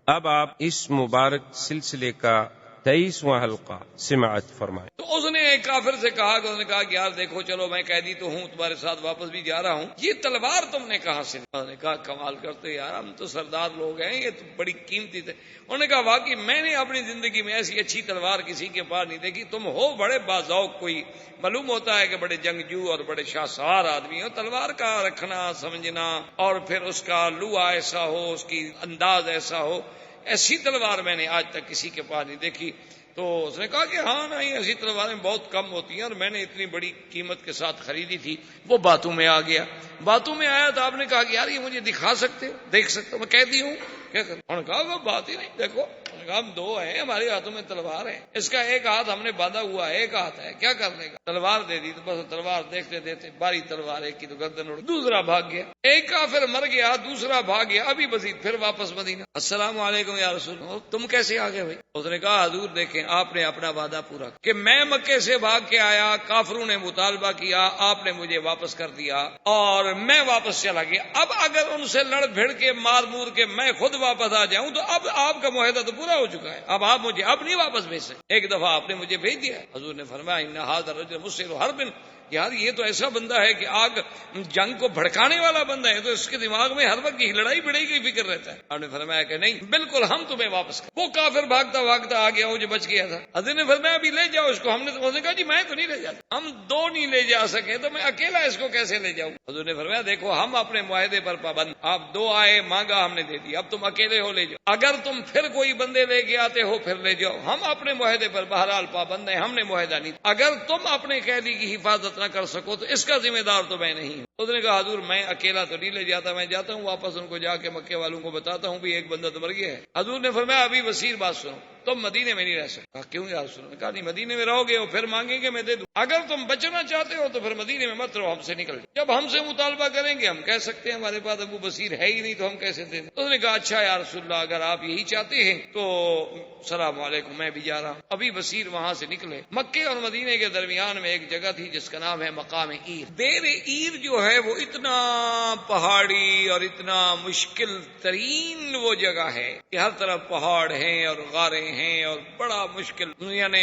اب آپ اس مبارک سلسلے کا 23واں حلقہ سماعت فرمائیں۔ تو اس نے ایک کافر سے کہا کہ اس نے کہا کہ یار دیکھو چلو میں قیدی تو ہوں، تمہارے ساتھ واپس بھی جا رہا ہوں، یہ تلوار تم نے کہاں سے؟ انہوں نے کہا کمال کرتے یار، ہم تو سردار لوگ ہیں، یہ تو بڑی قیمتی تھے۔ انہوں نے کہا واقعی میں نے اپنی زندگی میں ایسی اچھی تلوار کسی کے پاس نہیں دیکھی، تم ہو بڑے باذوق، کوئی معلوم ہوتا ہے کہ بڑے جنگجو اور بڑے شاہ سوار آدمی ہو، تلوار کا رکھنا سمجھنا اور پھر اس کا لوا ایسا ہو، اس کی انداز ایسا ہو، ایسی تلوار میں نے آج تک کسی کے پاس نہیں دیکھی۔ تو اس نے کہا کہ ہاں نہیں، ایسی تلواریں بہت کم ہوتی ہیں اور میں نے اتنی بڑی قیمت کے ساتھ خریدی تھی۔ وہ باتوں میں آ گیا، باتوں میں آیا تو آپ نے کہا کہ یار یہ مجھے دکھا سکتے ہو؟ دیکھ سکتے ہو؟ میں قیدی ہوں، کیا کروں؟ انہوں نے کہا وہ بات ہی نہیں، دیکھو۔ انہوں نے کہا ہم دو ہیں، ہمارے ہاتھوں میں تلوار ہے، اس کا ایک ہاتھ ہم نے باندھا ہوا ہے، ایک ہاتھ ہے، کیا کر لے گا؟ تلوار دے دی تو بس تلوار دیکھتے دیکھتے باری تلوار ایک کی تو گردن اڑ، دوسرا بھاگ گیا، ایک کافر مر گیا، دوسرا بھاگ گیا، ابھی مزید پھر واپس مدینہ۔ السلام علیکم یا رسول اللہ، تم کیسے آ گئے بھائی؟ اس نے کہا حضور دیکھیں، آپ نے اپنا وعدہ پورا کہ میں مکے سے بھاگ کے آیا، کافروں نے مطالبہ کیا، آپ نے مجھے واپس کر دیا اور میں واپس چلا گیا۔ اب اگر ان سے لڑ بھڑ کے مار مور کے میں خود واپس آ جاؤں تو اب آپ کا معاہدہ تو پورا ہو چکا ہے، اب آپ مجھے اب نہیں واپس بھیج سکتے۔ ایک دفعہ آپ نے مجھے بھیج دیا۔ حضور نے فرمایا ان ھذا الرجل مسر حرب، یار یہ تو ایسا بندہ ہے کہ آگ جنگ کو بھڑکانے والا بندہ ہے، تو اس کے دماغ میں ہر وقت لڑائی بڑائی کی فکر رہتا ہے۔ آپ نے فرمایا کہ نہیں بالکل ہم تمہیں واپس کر۔ وہ کافر بھاگتا بھاگتا آ گیا، وہ جو بچ گیا تھا۔ حضرت نے فرمایا ابھی لے جاؤ اس کو۔ ہم نے تو کہا جی میں تو نہیں لے جاتا، ہم دو نہیں لے جا سکے تو میں اکیلا اس کو کیسے لے جاؤں؟ حضور نے فرمایا دیکھو ہم اپنے معاہدے پر پابند، آپ دو آئے مانگا ہم نے دے دیا، اب تم اکیلے ہو لے جاؤ، اگر تم پھر کوئی بندے لے کے آتے ہو پھر لے جاؤ، ہم اپنے معاہدے پر بہرحال پابند ہیں، ہم نے معاہدہ نہیں، اگر تم اپنے قیدی کی حفاظت نہ کر سکو تو اس کا ذمہ دار تو میں نہیں ہوں۔ اس نے کہا حضور میں اکیلا تو نہیں لے جاتا، میں جاتا ہوں واپس ان کو جا کے مکے والوں کو بتاتا ہوں بھی ایک بندہ تو مر گیا ہے۔ حضور نے فرمایا ابھی وسیع بات سنو، تم مدینے میں نہیں رہ سکتے۔ کہا کیوں یا رسول اللہ؟ کہا نہیں مدینے میں رہو گے اور پھر مانگیں گے میں دے دوں، اگر تم بچنا چاہتے ہو تو پھر مدینے میں مت رہو، ہم سے نکل جاؤ، جب ہم سے مطالبہ کریں گے ہم کہہ سکتے ہیں ہمارے پاس ابو بصیر ہے ہی نہیں تو ہم کیسے دیں۔ اس نے کہا اچھا یا رسول اللہ اگر آپ یہی چاہتے ہیں تو السلام علیکم میں بھی جا رہا ہوں۔ ابھی بصیر وہاں سے نکلے، مکے اور مدینے کے درمیان میں ایک جگہ تھی جس کا نام ہے مقام عیر۔ دیر عیر جو ہے وہ اتنا پہاڑی اور اتنا مشکل ترین وہ جگہ ہے کہ ہر طرف پہاڑ ہیں اور غاریں ہیں اور بڑا مشکل یعنی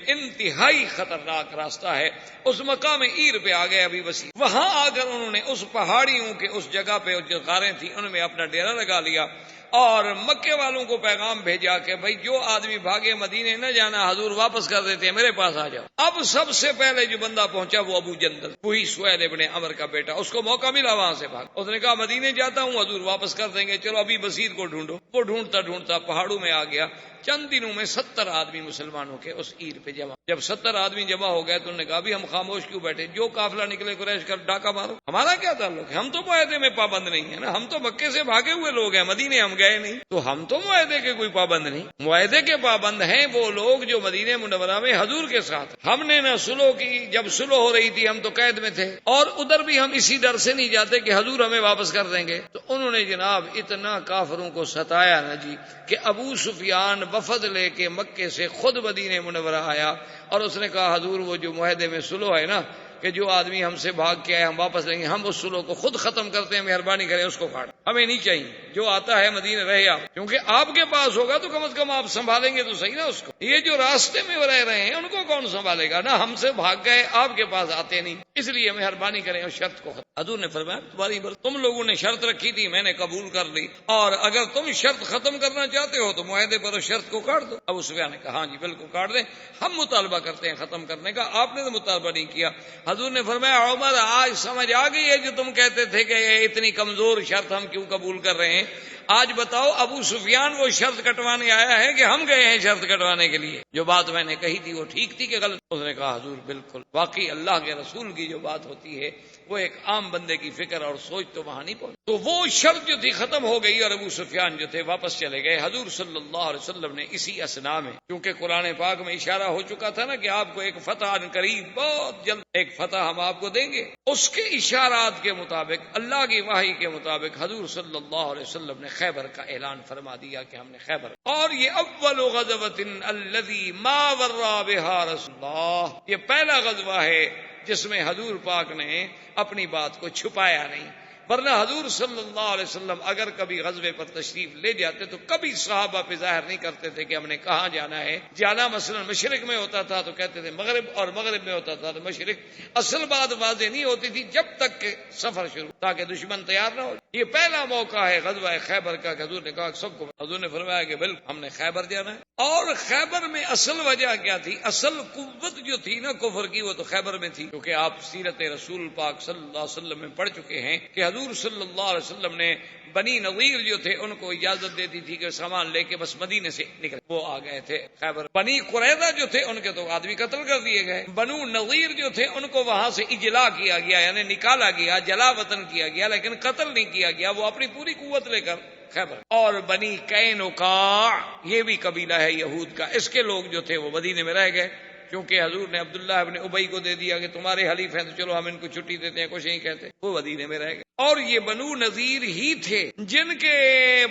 انتہائی خطرناک راستہ ہے۔ اس مقام عیر پہ آ گئے ابھی وسیع، وہاں آ کر انہوں نے اس پہاڑیوں کے اس جگہ پہ جو غاریں تھیں ان میں اپنا ڈیرا لگا لیا اور مکے والوں کو پیغام بھیجا کہ بھائی جو آدمی بھاگے مدینے نہ جانا، حضور واپس کر دیتے ہیں، میرے پاس آ جاؤ۔ اب سب سے پہلے جو بندہ پہنچا وہ ابو جندل، وہی سہیل ابن عمر کا بیٹا، اس کو موقع ملا وہاں سے بھاگ، اس نے کہا مدینے جاتا ہوں حضور واپس کر دیں گے، چلو ابھی بصیر کو ڈھونڈو۔ وہ ڈھونڈتا ڈھونڈتا پہاڑوں میں آ گیا، چند دنوں میں 70 آدمی مسلمانوں کے اس عیر پہ جمع۔ جب 70 آدمی جمع ہو گئے تو انہوں نے کہا بھی ہم خاموش کیوں بیٹھے، جو قافلہ نکلے قریش کر ڈاکہ مارو، ہمارا کیا تعلق ہے، ہم تو معاہدے میں پابند نہیں ہے نا، ہم تو مکے سے بھاگے ہوئے لوگ ہیں، مدینے ہم گئے نہیں، تو ہم تو معاہدے کے کوئی پابند نہیں۔ معاہدے کے پابند ہیں وہ لوگ جو مدینے منورہ میں حضور کے ساتھ، ہم نے نہ سلو کی، جب سلو ہو رہی تھی ہم تو قید میں تھے اور ادھر بھی ہم اسی ڈر سے نہیں جاتے کہ حضور ہمیں واپس کر دیں گے۔ تو انہوں نے جناب اتنا کافروں کو ستایا نا جی کہ ابو سفیان وفد لے کے مکے سے خود مدینے منورہ آیا اور اس نے کہا حضور وہ جو معاہدے میں سلو ہے نا کہ جو آدمی ہم سے بھاگ کے آئے ہم واپس لیں گے، ہم اس سلو کو خود ختم کرتے ہیں، مہربانی کریں اس کو کاٹ، ہمیں نہیں چاہیے، جو آتا ہے مدینے رہے آپ، کیونکہ آپ کے پاس ہوگا تو کم از کم آپ سنبھالیں گے تو صحیح نا اس کو، یہ جو راستے میں وہ رہ رہے ہیں ان کو کون سنبھالے گا، نا ہم سے بھاگ گئے آپ کے پاس آتے نہیں، اس لیے مہربانی کریں اس شرط کو ختم۔ حضور نے فرمایا تمہاری تم لوگوں نے شرط رکھی تھی میں نے قبول کر لی، اور اگر تم شرط ختم کرنا چاہتے ہو تو معاہدے پر اس شرط کو کاٹ دو۔ ابو سفیان نے کہا ہاں جی بالکل کاٹ دیں، ہم مطالبہ کرتے ہیں ختم کرنے کا، آپ نے تو مطالبہ نہیں کیا۔ حضور نے فرمایا عمر آج سمجھ آ گئی ہے جو تم کہتے تھے کہ اتنی کمزور شرط ہم کیوں قبول کر رہے ہیں، آج بتاؤ ابو سفیان وہ شرط کٹوانے آیا ہے کہ ہم گئے ہیں شرط کٹوانے کے لیے، جو بات میں نے کہی تھی وہ ٹھیک تھی کہ غلط؟ اس نے کہا حضور بالکل، واقعی اللہ کے رسول کی جو بات ہوتی ہے وہ ایک عام بندے کی فکر اور سوچ تو وہاں نہیں پہنچ، تو وہ شرط جو تھی ختم ہو گئی اور ابو سفیان جو تھے واپس چلے گئے۔ حضور صلی اللہ علیہ وسلم نے اسی اثنا میں، کیونکہ قرآن پاک میں اشارہ ہو چکا تھا نا کہ آپ کو ایک فتح قریب بہت جلد ایک فتح ہم آپ کو دیں گے، اس کے اشارات کے مطابق اللہ کی وحی کے مطابق حضور صلی اللہ علیہ وسلم نے خیبر کا اعلان فرما دیا کہ ہم نے خیبر، اور یہ اول غزوۃ الذی ما ورا بها رسول اللہ، یہ پہلا غزوہ ہے جس میں حضور پاک نے اپنی بات کو چھپایا نہیں، ورنہ حضور صلی اللہ علیہ وسلم اگر کبھی غزوے پر تشریف لے جاتے تو کبھی صحابہ پہ ظاہر نہیں کرتے تھے کہ ہم نے کہاں جانا ہے. جانا مثلا مشرق میں ہوتا تھا تو کہتے تھے مغرب، اور مغرب میں ہوتا تھا تو مشرق. اصل بات واضح نہیں ہوتی تھی جب تک کہ سفر شروع، تاکہ دشمن تیار نہ ہو. یہ پہلا موقع ہے غزوہ خیبر کا کہ حضور نے کہا سب کو، حضور نے فرمایا کہ بالکل ہم نے خیبر جانا ہے. اور خیبر میں اصل وجہ کیا تھی؟ اصل قوت جو تھی نا کفر کی، وہ تو خیبر میں تھی، کیونکہ آپ سیرت رسول پاک صلی اللہ علیہ وسلم میں پڑھ چکے ہیں کہ حضور صلی اللہ علیہ وسلم نے بنی نظیر جو تھے ان کو اجازت دیتی تھی کہ سامان لے کے بس مدینے سے نکل، وہ آ گئے تھے خیبر. بنی قریظہ جو تھے ان کے تو آدمی قتل کر دیے گئے. بنو نظیر جو تھے ان کو وہاں سے اجلا کیا گیا، یعنی نکالا گیا، جلا وطن کیا گیا، لیکن قتل نہیں کیا گیا. وہ اپنی پوری قوت لے کر خیبر. اور بنی قینقاع یہ بھی قبیلہ ہے یہود کا، اس کے لوگ جو تھے وہ مدینے میں رہ گئے، کیونکہ حضور نے عبداللہ ابن ابی کو دے دیا کہ تمہارے حلیف ہیں تو چلو ہم ان کو چھٹی دیتے ہیں، کچھ نہیں کہتے. وہ مدینے میں رہ گئے. اور یہ بنو نذیر ہی تھے جن کے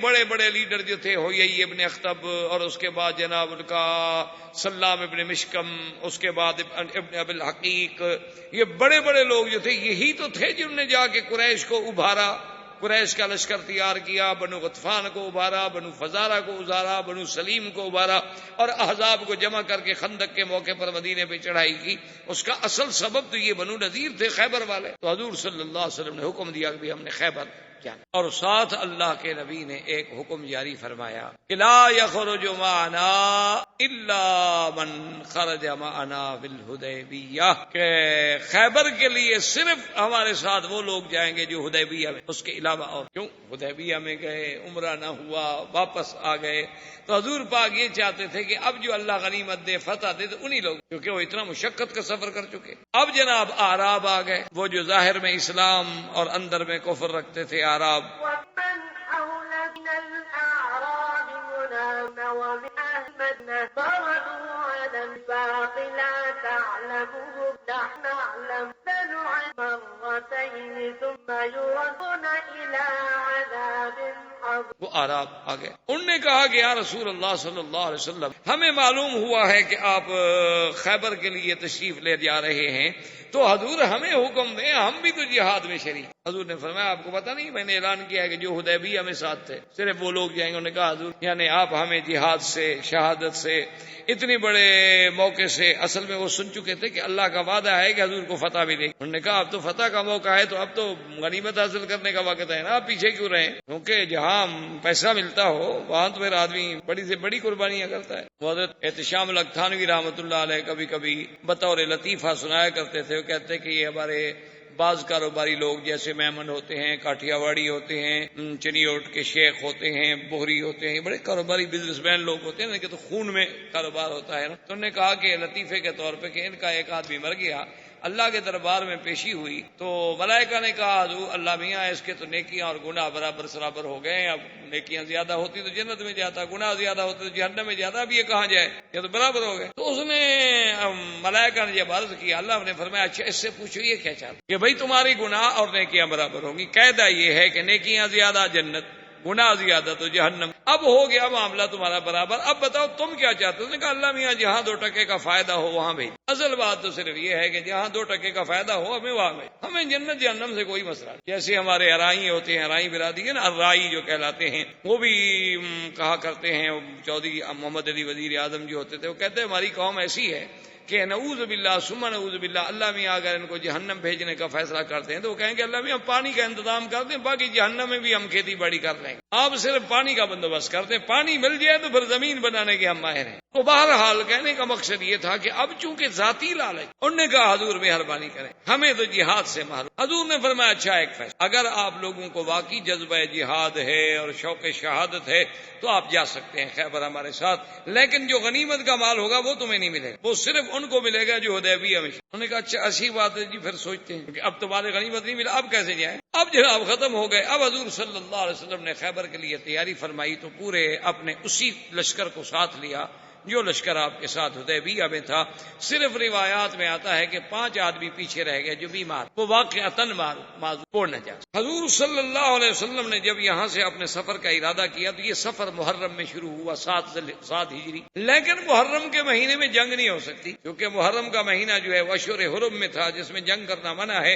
بڑے بڑے لیڈر جو تھے ہوئی ابن اخطب، اور اس کے بعد جناب ان کا سلام ابن مشکم، اس کے بعد ابن ابی الحقیق. یہ بڑے بڑے لوگ جو تھے یہی تو تھے جنہوں نے جا کے قریش کو ابھارا، قریش کا لشکر تیار کیا، بنو غطفان کو ابھارا، بنو فزارہ کو ابھارا، بنو سلیم کو ابھارا، اور احزاب کو جمع کر کے خندق کے موقع پر مدینے پہ چڑھائی کی. اس کا اصل سبب تو یہ بنو نذیر تھے خیبر والے. تو حضور صلی اللہ علیہ وسلم نے حکم دیا کہ ہم نے خیبر جانا. اور ساتھ اللہ کے نبی نے ایک حکم جاری فرمایا کہ لا یخرج معنا الا من خرج معنا بالحدیبیہ، کہ خیبر کے لیے صرف ہمارے ساتھ وہ لوگ جائیں گے جو حدیبیہ میں، اس کے علاوہ اور. کیوں؟ حدیبیہ میں گئے، عمرہ نہ ہوا، واپس آ گئے. تو حضور پاک یہ چاہتے تھے کہ اب جو اللہ غنیمت دے، فتح دے، تو انہی لوگ، کیونکہ وہ اتنا مشقت کا سفر کر چکے. اب جناب اعراب آ گئے، وہ جو ظاہر میں اسلام اور اندر میں کفر رکھتے تھے اعراب. وہ اعراب آ گئے. انہوں نے کہا کہ یا رسول اللہ صلی اللہ علیہ وسلم، ہمیں معلوم ہوا ہے کہ آپ خیبر کے لیے تشریف لے جا رہے ہیں، تو حضور ہمیں حکم دیں، ہم بھی تو جہاد میں شریک. حضور نے فرمایا آپ کو پتہ نہیں میں نے اعلان کیا ہے کہ جو حدیبیہ میں ساتھ تھے صرف وہ لوگ جائیں گے. انہوں نے کہا حضور یعنی آپ ہمیں جہاد سے، شہادت سے، اتنے بڑے موقع سے، اصل میں وہ سن چکے تھے کہ اللہ کا وعدہ ہے کہ حضور کو فتح ملے گی. انہوں نے کہا اب تو فتح کا موقع ہے، تو اب تو غنیمت حاصل کرنے کا وقت ہے نا، آپ پیچھے کیوں رہیں؟ کیونکہ جہاں پیسہ ملتا ہو وہاں تو پھر آدمی بڑی سے بڑی قربانیاں کرتا ہے. حضرت احتشام الکتھانوی رحمۃ اللہ علیہ کبھی کبھی بطور لطیفہ سنایا کرتے تھے. وہ کہتے کہ یہ ہمارے بعض کاروباری لوگ جیسے میمن ہوتے ہیں، کاٹھیا واڑی ہوتے ہیں، چنیوٹ کے شیخ ہوتے ہیں، بوہری ہوتے ہیں، بڑے کاروباری بزنس مین لوگ ہوتے ہیں، ان کے تو خون میں کاروبار ہوتا ہے نا. تو انہوں نے کہا کہ لطیفے کے طور پہ کہ ان کا ایک آدمی مر گیا، اللہ کے دربار میں پیشی ہوئی، تو ملائکہ نے کہا حضور اللہ میاں اس کے تو نیکیاں اور گناہ برابر سرابر ہو گئے، اب نیکیاں زیادہ ہوتی تو جنت میں جاتا، گناہ زیادہ ہوتے تو جہنم میں جاتا، اب یہ کہاں جائے، یہ تو برابر ہو گئے. تو اس نے ملائکہ نے جب عرض کیا، اللہ نے فرمایا اچھا اس سے پوچھو یہ کیا چاہتا کہ بھائی تمہاری گناہ اور نیکیاں برابر ہوں گی، قاعدہ یہ ہے کہ نیکیاں زیادہ جنت، گناہ زیادہ تو جہنم. اب ہو گیا معاملہ تمہارا برابر، اب بتاؤ تم کیا چاہتے ہو؟ اس نے کہا اللہ میاں جہاں 2 ٹکے کا فائدہ ہو وہاں بھیج. اصل بات تو صرف یہ ہے کہ جہاں 2 ٹکے کا فائدہ ہو ہمیں وہاں بھیج، ہمیں جنت جہنم سے کوئی مسئلہ نہیں. جیسے ہمارے ارائی ہوتے ہیں، ارائی برادری ہے نا، ارائی جو کہلاتے ہیں، وہ بھی کہا کرتے ہیں، چودھری محمد علی وزیر اعظم جو ہوتے تھے وہ کہتے ہیں ہماری قوم ایسی ہے کہ نعوذ باللہ ثم نعوذ باللہ، اللہ میاں اگر ان کو جہنم بھیجنے کا فیصلہ کرتے ہیں تو وہ کہیں گے اللہ میاں پانی کا انتظام کر دیں، باقی جہنم میں بھی ہم کھیتی باڑی کر لیں گے، آپ صرف پانی کا بندوبست کرتے ہیں، پانی مل جائے تو پھر زمین بنانے کے ہم ماہر ہیں. تو بہرحال کہنے کا مقصد یہ تھا کہ اب چونکہ ذاتی لالچ، انہوں نے کہا حضور مہربانی کریں ہمیں تو جہاد سے محروم. حضور نے فرمایا اچھا ایک فیصلہ، اگر آپ لوگوں کو واقعی جذبہ جہاد ہے اور شوق شہادت ہے تو آپ جا سکتے ہیں خیبر ہمارے ساتھ، لیکن جو غنیمت کا مال ہوگا وہ تمہیں نہیں ملے گا، وہ صرف ان کو ملے گا جو حدیبیہ میں. انہوں نے کہا اچھا اچھی بات ہے جی، پھر سوچتے ہیں کہ اب تمہارے غنیمت نہیں ملا، اب کیسے جائیں. اب جناب ختم ہو گئے. اب حضور صلی اللہ علیہ وسلم نے خیبر کے لیے تیاری فرمائی تو پورے اپنے اسی لشکر کو ساتھ لیا جو لشکر آپ کے ساتھ حدیبیہ میں تھا، صرف روایات میں آتا ہے کہ 5 آدمی پیچھے رہ گئے جو بیمار، وہ واقعتاً معذور نہ جا۔ حضور صلی اللہ علیہ وسلم نے جب یہاں سے اپنے سفر کا ارادہ کیا تو یہ سفر محرم میں شروع ہوا، 7 ہجری، لیکن محرم کے مہینے میں جنگ نہیں ہو سکتی کیونکہ محرم کا مہینہ جو ہے وہ اشہر حرم میں تھا جس میں جنگ کرنا منع ہے۔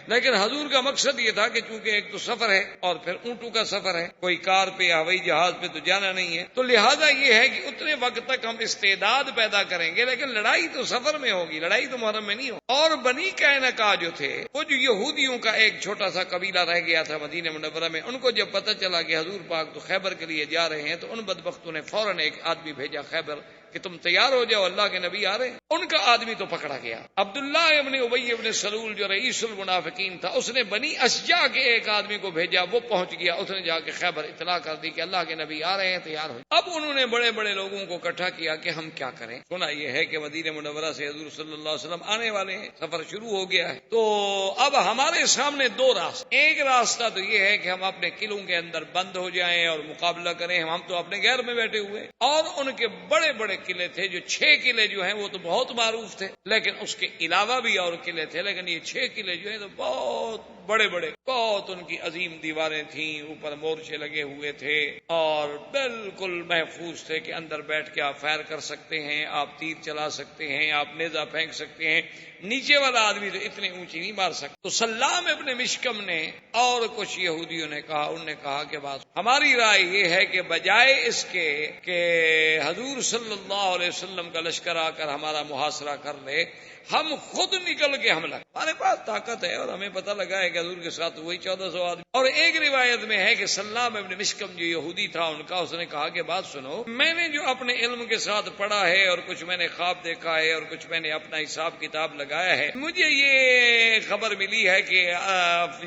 لیکن حضور کا مقصد یہ تھا کہ چونکہ ایک تو سفر ہے اور پھر اونٹوں کا سفر ہے، کوئی کار پہ یا ہوائی جہاز پہ تو جانا نہیں ہے، تو لہذا یہ ہے کہ اتنے وقت تک ہم استعداد پیدا کریں گے، لیکن لڑائی تو سفر میں ہوگی، لڑائی تو محرم میں نہیں ہوگی۔ اور بنی قینقاع جو تھے، وہ جو یہودیوں کا ایک چھوٹا سا قبیلہ رہ گیا تھا مدینہ منورہ میں، ان کو جب پتہ چلا کہ حضور پاک تو خیبر کے لیے جا رہے ہیں تو ان بدبختوں نے فوراً ایک آدمی بھیجا خیبر کہ تم تیار ہو جاؤ، اللہ کے نبی آ رہے ہیں۔ ان کا آدمی تو پکڑا گیا، عبداللہ ابن ابی ابن سلول جو رئیس المنافقین تھا، اس نے بنی اشجع کے ایک آدمی کو بھیجا، وہ پہنچ گیا، اس نے جا کے خیبر اطلاع کر دی کہ اللہ کے نبی آ رہے ہیں، تیار ہو۔ اب انہوں نے بڑے بڑے لوگوں کو اکٹھا کیا کہ ہم کیا کریں، سنا یہ ہے کہ مدینہ منورہ سے حضور صلی اللہ علیہ وسلم آنے والے ہیں، سفر شروع ہو گیا ہے، تو اب ہمارے سامنے 2 راستے، ایک راستہ تو یہ ہے کہ ہم اپنے قلعوں کے اندر بند ہو جائیں اور مقابلہ کریں، ہم تو اپنے گھر میں بیٹھے ہوئے، اور ان کے بڑے بڑے قلعے تھے، جو 6 قلعے جو ہیں وہ تو بہت معروف تھے، لیکن اس کے علاوہ بھی اور قلعے تھے، لیکن یہ 6 قلعے جو ہیں تو بہت بڑے بڑے، بہت ان کی عظیم دیواریں تھیں، اوپر مورچے لگے ہوئے تھے اور بالکل محفوظ تھے کہ اندر بیٹھ کے آپ فائر کر سکتے ہیں، آپ تیر چلا سکتے ہیں، آپ نیزہ پھینک سکتے ہیں، نیچے والا آدمی تو اتنے اونچی نہیں مار سکتا۔ تو سلام ابن مشکم نے اور کچھ یہودیوں نے کہا، انہوں نے کہا کہ بات ہماری رائے یہ ہے کہ بجائے اس کے کہ حضور صلی اللہ علیہ وسلم کا لشکر آ کر ہمارا محاصرہ کر لے، ہم خود نکل کے حملہ، ہمارے پاس طاقت ہے اور ہمیں پتہ لگا ہے کہ حضور کے ساتھ وہی 1400 آدمی۔ اور ایک روایت میں ہے کہ سلام ابن مشکم جو یہودی تھا ان کا، اس نے کہا کہ بات سنو، میں نے جو اپنے علم کے ساتھ پڑھا ہے اور کچھ میں نے خواب دیکھا ہے اور کچھ میں نے اپنا حساب کتاب لگایا ہے، مجھے یہ خبر ملی ہے کہ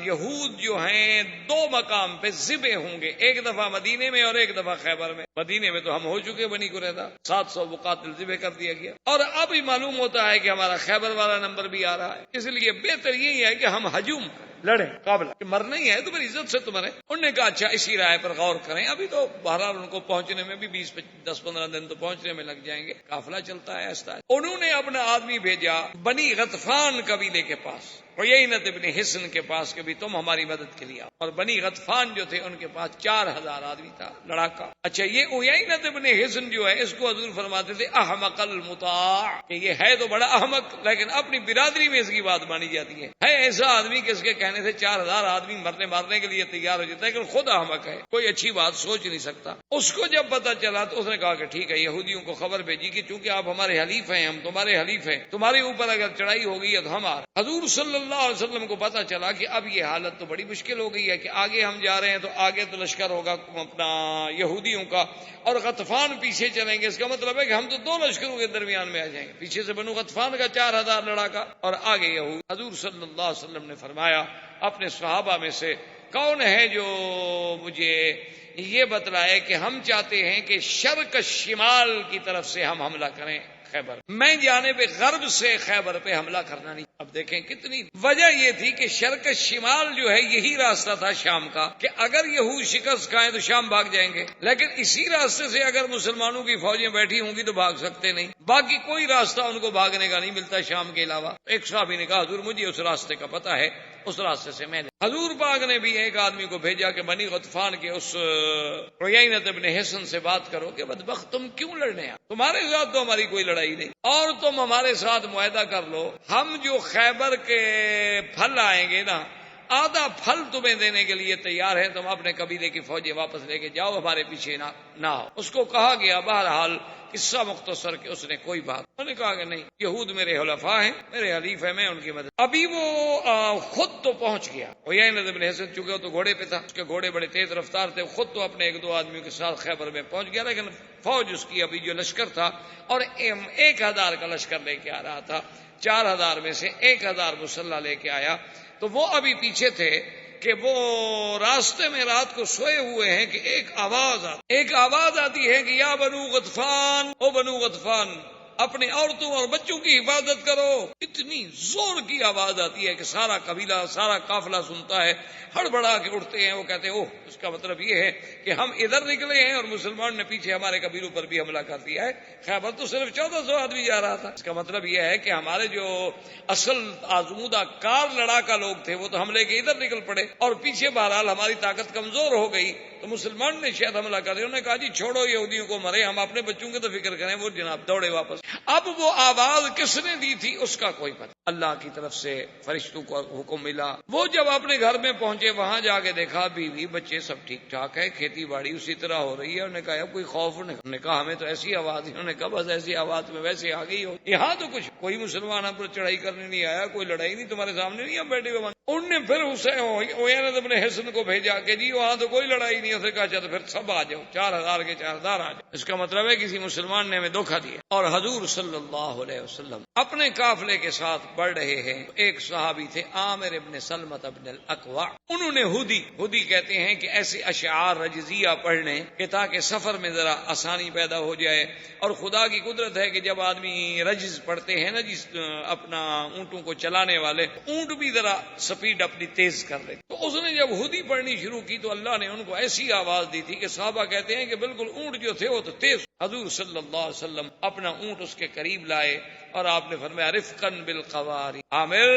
یہود جو ہیں 2 مقام پہ ذبح ہوں گے، ایک دفعہ مدینے میں اور ایک دفعہ خیبر میں۔ مدینے میں تو ہم ہو چکے، بنی قریظہ 700 مقاتل ذبح کر دیا گیا، اور اب ہی معلوم ہوتا ہے کہ ہمارا خیبر والا نمبر بھی آ رہا ہے، اس لیے بہتر یہی ہے کہ ہم ہجوم لڑیں، قابلہ کہ مرنا ہی ہے تو پھر عزت سے تو مریں۔ انہوں نے کہا اچھا اسی رائے پر غور کریں، ابھی تو بہرحال ان کو پہنچنے میں بھی 10-15 دن تو پہنچنے میں لگ جائیں گے، قافلہ چلتا ہے آہستہ۔ انہوں نے اپنا آدمی بھیجا بنی غطفان قبیلے کے پاس، عیینۃ ابن حصن کے پاس کہ بھی تم ہماری مدد کے لیے آؤ، اور بنی غطفان جو تھے ان کے پاس 4000 آدمی تھا، لڑاکا۔ اچھا یہ عیینۃ ابن حصن جو ہے اس کو حضور فرماتے تھے احمق المطاع، کہ یہ ہے تو بڑا احمق لیکن اپنی برادری میں اس کی بات مانی جاتی ہے ایسا آدمی کہ اس کے کہنے سے 4000 آدمی مارنے کے لیے تیار ہو جاتا ہے، لیکن خود احمق ہے، کوئی اچھی بات سوچ نہیں سکتا۔ اس کو جب پتا چلا تو اس نے کہا کہ ٹھیک ہے، یہودیوں کو خبر بھیجی کہ چونکہ آپ ہمارے حلیف ہیں، ہم تمہارے حلیف ہیں، تمہارے اوپر اگر چڑھائی ہو گئی ہے تو ہم آ رہے۔ حضور صلی اللہ علیہ وسلم کو پتا چلا کہ اب یہ حالت تو بڑی مشکل ہو گئی ہے کہ آگے ہم جا رہے ہیں تو آگے تو لشکر ہوگا اپنا یہودیوں کا اور غطفان پیچھے چلیں گے، اس کا مطلب ہے کہ ہم تو 2 لشکروں کے درمیان میں آ جائیں گے، پیچھے سے بنو غطفان کا 4000 لڑاکا اور آگے یہود۔ حضور صلی اللہ علیہ وسلم نے فرمایا اپنے صحابہ میں سے کون ہے جو مجھے یہ بتلائے کہ ہم چاہتے ہیں کہ شرق شمال کی طرف سے ہم حملہ کریں خیبر، میں جانب غرب سے خیبر پہ حملہ کرنا نہیں۔ اب دیکھیں کتنی وجہ یہ تھی کہ شرق شمال جو ہے یہی راستہ تھا شام کا، کہ اگر یہود شکست کھائیں تو شام بھاگ جائیں گے، لیکن اسی راستے سے اگر مسلمانوں کی فوجیں بیٹھی ہوں گی تو بھاگ سکتے نہیں، باقی کوئی راستہ ان کو بھاگنے کا نہیں ملتا شام کے علاوہ۔ ایک صحابی نے کہا حضور مجھے اس راستے کا پتہ ہے، اس راستے سے میں حضور پاک نے بھی ایک آدمی کو بھیجا کہ بنی غطفان کے اس عیینۃ ابن حصن سے بات کرو کہ بدبخت تم کیوں لڑنے آ، تمہارے ساتھ تو ہماری کوئی لڑائی نہیں، اور تم ہمارے ساتھ معاہدہ کر لو، ہم جو خیبر کے پھل آئیں گے نا آدھا پھل تمہیں دینے کے لیے تیار ہے، تم اپنے قبیلے کی فوجیں واپس لے کے جاؤ، ہمارے پیچھے نہ آؤ۔ اس کو کہا گیا، بہرحال قصہ مختصر کہ اس نے کوئی بات، انہوں نے کہا کہ نہیں، یہود میرے حلفاء ہیں، میرے حلیف ہیں، میں ان کی مدد۔ ابھی وہ خود تو پہنچ گیا، عیینۃ ابن حصن چونکہ وہ تو گھوڑے پہ تھا، اس کے گھوڑے بڑے تیز رفتار تھے، خود تو اپنے 1-2 آدمیوں کے ساتھ خیبر میں پہنچ گیا، لیکن فوج اس کی ابھی جو لشکر تھا اور 1000 کا لشکر لے کے آ رہا تھا، 4000 میں سے 1000 مسلح لے کے آیا، تو وہ ابھی پیچھے تھے کہ وہ راستے میں رات کو سوئے ہوئے ہیں کہ ایک آواز آتی ہے کہ یا بنو غطفان، او بنو غطفان، اپنے عورتوں اور بچوں کی حفاظت کرو۔ اتنی زور کی آواز آتی ہے کہ سارا قبیلہ، سارا قافلہ سنتا ہے، ہڑبڑا کے اٹھتے ہیں۔ وہ کہتے ہیں اوہ، اس کا مطلب یہ ہے کہ ہم ادھر نکلے ہیں اور مسلمان نے پیچھے ہمارے قبیلوں پر بھی حملہ کر دیا ہے۔ خیبر تو صرف 1400 آدمی جا رہا تھا۔ اس کا مطلب یہ ہے کہ ہمارے جو اصل آزمودہ کار لڑاکا لوگ تھے وہ تو حملے کے ادھر نکل پڑے، اور پیچھے بہرحال ہماری طاقت کمزور ہو گئی تو مسلمان نے شاید حملہ کر دیا۔ انہوں نے کہا جی چھوڑو یہودیوں کو مرے، ہم اپنے بچوں کی تو فکر کریں۔ وہ جناب دوڑے واپس۔ اب وہ آواز کس نے دی تھی اس کا کوئی پتہ، اللہ کی طرف سے فرشتوں کو حکم ملا۔ وہ جب اپنے گھر میں پہنچے، وہاں جا کے دیکھا بیوی بچے سب ٹھیک ٹھاک ہے، کھیتی باڑی اسی طرح ہو رہی ہے۔ انہوں نے کہا اب کوئی خوف نہیں؟ انہوں نے کہا ہمیں تو ایسی آواز، انہوں نے کہا بس ایسی آواز میں ویسے آ گئی ہو، یہاں تو کچھ کوئی مسلمان ہم پر چڑھائی کرنے نہیں آیا، کوئی لڑائی نہیں، تمہارے سامنے نہیں ہم بیٹھے ہوئے۔ انہوں نے پھر حسین نے اپنے حسن کو بھیجا کہ جی وہاں تو کوئی لڑائی نہیں۔ اس نے کہا چلو پھر سب آ جاؤ، 4000 کے 4000 آ جاؤ۔ اس کا مطلب ہے کسی مسلمان نے ہمیں دھوکہ دیا۔ اور حضور صلی اللہ علیہ وسلم اپنے قافلے کے ساتھ بڑھ رہے ہیں۔ ایک صحابی تھے عامر ابن سلمۃ ابن الاکوع، انہوں نے ہودی کہتے ہیں کہ ایسے اشعار رجزیہ پڑھنے کہ تاکہ سفر میں ذرا آسانی پیدا ہو جائے۔ اور خدا کی قدرت ہے کہ جب آدمی رجز پڑھتے ہیں نا جس اپنا اونٹوں کو چلانے والے، اونٹ بھی ذرا سپیڈ اپنی تیز کر لے۔ تو اس نے جب ہودی پڑھنی شروع کی تو اللہ نے ان کو ایسی آواز دی تھی کہ صحابہ کہتے ہیں کہ بالکل اونٹ جو تھے وہ تو تیز۔ حضور صلی اللہ علیہ وسلم اپنا اونٹ اس کے قریب لائے اور آپ نے فرمایا رفقاً بالقواری، عامر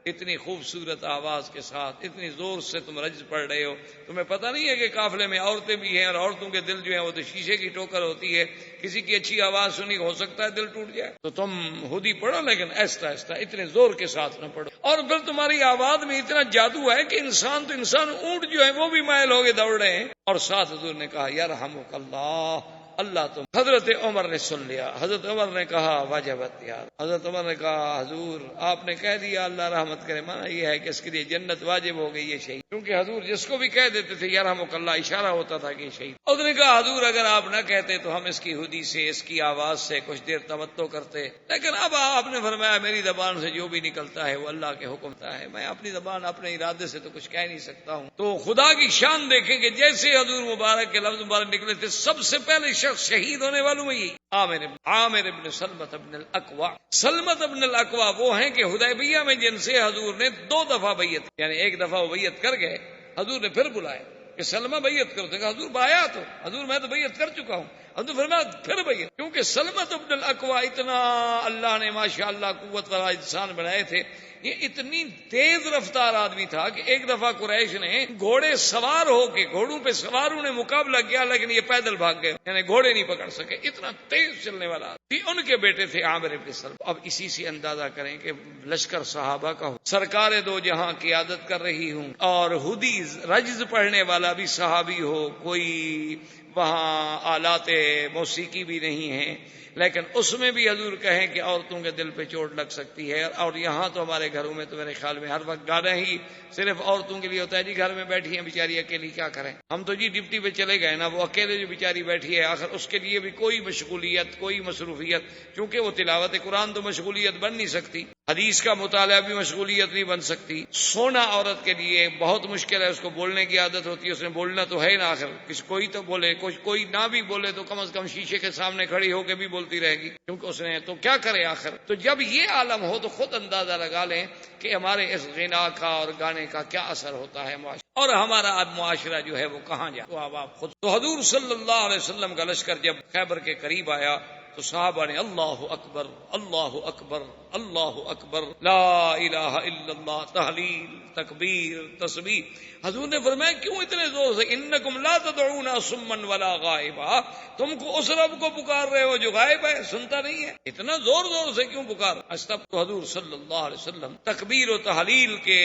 اتنی خوبصورت آواز کے ساتھ اتنی زور سے تم رجز پڑھ رہے ہو، تمہیں پتہ نہیں ہے کہ قافلے میں عورتیں بھی ہیں اور عورتوں کے دل جو ہیں وہ تو شیشے کی ٹوکر ہوتی ہے، کسی کی اچھی آواز سنی ہو سکتا ہے دل ٹوٹ جائے۔ تو تم ہودی پڑھو لیکن آہستہ آہستہ، اتنے زور کے ساتھ نہ پڑھو۔ اور پھر تمہاری آواز میں اتنا جادو ہے کہ انسان اونٹ جو ہے وہ بھی مائل ہو کے دوڑ رہے ہیں۔ اور ساتھ حضور نے کہا یرحمک اللہ، اللہ تم۔ حضرت عمر نے سن لیا۔ حضرت عمر نے کہا واجبت یار، حضرت عمر نے کہا حضور آپ نے کہہ دیا اللہ رحمت کرے، مانا یہ ہے کہ اس کے لیے جنت واجب ہو گئی ہے شہید، کیونکہ حضور جس کو بھی کہہ دیتے تھے یرحمک اللہ اشارہ ہوتا تھا کہ شہید۔ اس نے کہا حضور اگر آپ نہ کہتے تو ہم اس کی ہودی سے، اس کی آواز سے کچھ دیر تمتع کرتے، لیکن اب آپ نے فرمایا میری زبان سے جو بھی نکلتا ہے وہ اللہ کے حکم کا ہے، میں اپنی زبان اپنے ارادے سے تو کچھ کہہ نہیں سکتا ہوں۔ تو خدا کی شان دیکھیں کہ جیسے حضور مبارک کے لفظ مبارک نکلے تھے سب سے پہلے شخص شہید ہونے والوں میں یہی عامر ابن سلمۃ ابن الاکوع۔ سلمۃ ابن الاکوع وہ ہیں کہ حدیبیہ میں جن سے حضور نے 2 دفعہ بیعت، یعنی ایک دفعہ وہ بیعت کر گئے، حضور نے پھر بلایا کہ سلمہ بیعت کرو، تو کہا حضور بایا تو، حضور میں تو بیعت کر چکا ہوں۔ حضور فرمایا پھر بیعت، کیونکہ سلمۃ ابن الاکوع اتنا اللہ نے ماشاءاللہ قوت والا انسان بنائے تھے، یہ اتنی تیز رفتار آدمی تھا کہ ایک دفعہ قریش نے گھوڑے سوار ہو کے، گھوڑوں پہ سواروں نے مقابلہ کیا لیکن یہ پیدل بھاگ گئے، یعنی گھوڑے نہیں پکڑ سکے، اتنا تیز چلنے والا آدمی۔ ان کے بیٹے تھے عامر بن سلمہ۔ اب اسی سے اندازہ کریں کہ لشکر صحابہ کا ہو، سرکار دو جہاں قیادت کر رہی ہوں، اور ہودی رجز پڑھنے والا بھی صحابی ہو، کوئی وہاں آلات موسیقی بھی نہیں ہیں، لیکن اس میں بھی حضور کہیں کہ عورتوں کے دل پہ چوٹ لگ سکتی ہے۔ اور یہاں تو ہمارے گھروں میں تو میرے خیال میں ہر وقت گانا ہی صرف عورتوں کے لیے ہوتا ہے، جی گھر میں بیٹھی ہیں بیچاری اکیلی کیا کریں، ہم تو جی ڈپٹی پہ چلے گئے نا، وہ اکیلے جو بیچاری بیٹھی ہے آخر اس کے لیے بھی کوئی مشغولیت، کوئی مصروفیت، کیونکہ وہ تلاوت قرآن تو مشغولیت بن نہیں سکتی، حدیث کا مطالعہ بھی مشغولیت نہیں بن سکتی، سونا عورت کے لیے بہت مشکل ہے، اس کو بولنے کی عادت ہوتی ہے، اس نے بولنا تو ہے نا، آخر کوئی تو بولے، کوئی نہ بھی بولے تو کم از کم شیشے کے سامنے کھڑی ہو کے بھی بولتی رہے گی، کیونکہ اس نے تو کیا کرے آخر۔ تو جب یہ عالم ہو تو خود اندازہ لگا لیں کہ ہمارے اس غنا کا اور گانے کا کیا اثر ہوتا ہے معاشرے، اور ہمارا اب معاشرہ جو ہے وہ کہاں جائے۔ تو اب آپ خود، تو حضور صلی اللہ علیہ وسلم کا لشکر جب خیبر کے قریب آیا تو صحابہ نے اللہ اکبر اللہ اکبر اللہ اکبر لا الہ الا اللہ، تحلیل، تکبیر، تسبیح۔ حضور نے فرمایا کیوں اتنے زور سے، انکم لا تدعون صما ولا غائبا، تم کو اس رب کو پکار رہے ہو جو غائب ہے، سنتا نہیں ہے، اتنا زور زور سے کیوں پکار؟ استب تو حضور صلی اللہ علیہ وسلم تکبیر و تحلیل کے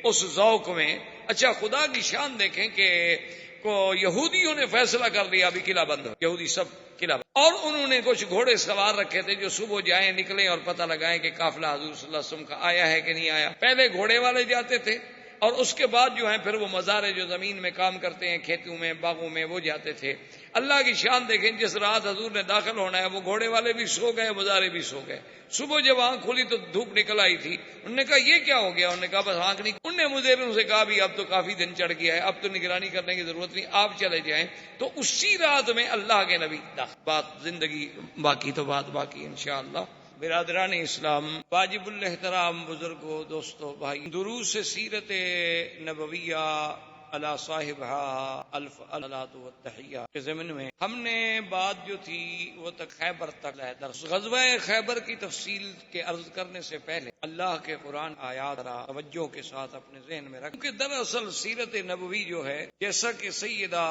اس ذوق میں، اچھا خدا کی شان دیکھیں کہ یہودیوں نے فیصلہ کر لیا ابھی قلعہ بند ہو، یہودی سب قلعہ بند، اور انہوں نے کچھ گھوڑے سوار رکھے تھے جو صبح جائیں نکلیں اور پتہ لگائیں کہ قافلہ حضور صلی اللہ علیہ وسلم کا آیا ہے کہ نہیں آیا۔ پہلے گھوڑے والے جاتے تھے اور اس کے بعد جو ہیں پھر وہ مزارے جو زمین میں کام کرتے ہیں، کھیتوں میں باغوں میں، وہ جاتے تھے۔ اللہ کی شان دیکھیں، جس رات حضور نے داخل ہونا ہے وہ گھوڑے والے بھی سو گئے، مزارے بھی سو گئے. صبح جب آنکھ کھلی تو دھوپ نکل آئی تھی. انہوں نے کہا یہ کیا ہو گیا؟ انہوں نے کہا بس آنکھ نہیں. انہوں نے مزیروں سے کہا بھی اب تو کافی دن چڑھ گیا ہے، اب تو نگرانی کرنے کی ضرورت نہیں، آپ چلے جائیں. تو اسی رات میں اللہ کے نبی بات زندگی باقی تو بات باقی انشاءاللہ. برادران اسلام، واجب الاحترام بزرگوں، دوستوں، بھائی، دروس سیرت نبویہ علی صاحبہ الف الصلاۃ والتحیہ کے ضمن میں ہم نے بات جو تھی وہ تک خیبر تک ہے. درس غزوہ خیبر کی تفصیل کے عرض کرنے سے پہلے اللہ کے قرآن آیات را توجہ کے ساتھ اپنے ذہن میں رکھ، کیونکہ دراصل سیرت نبوی جو ہے، جیسا کہ سیدہ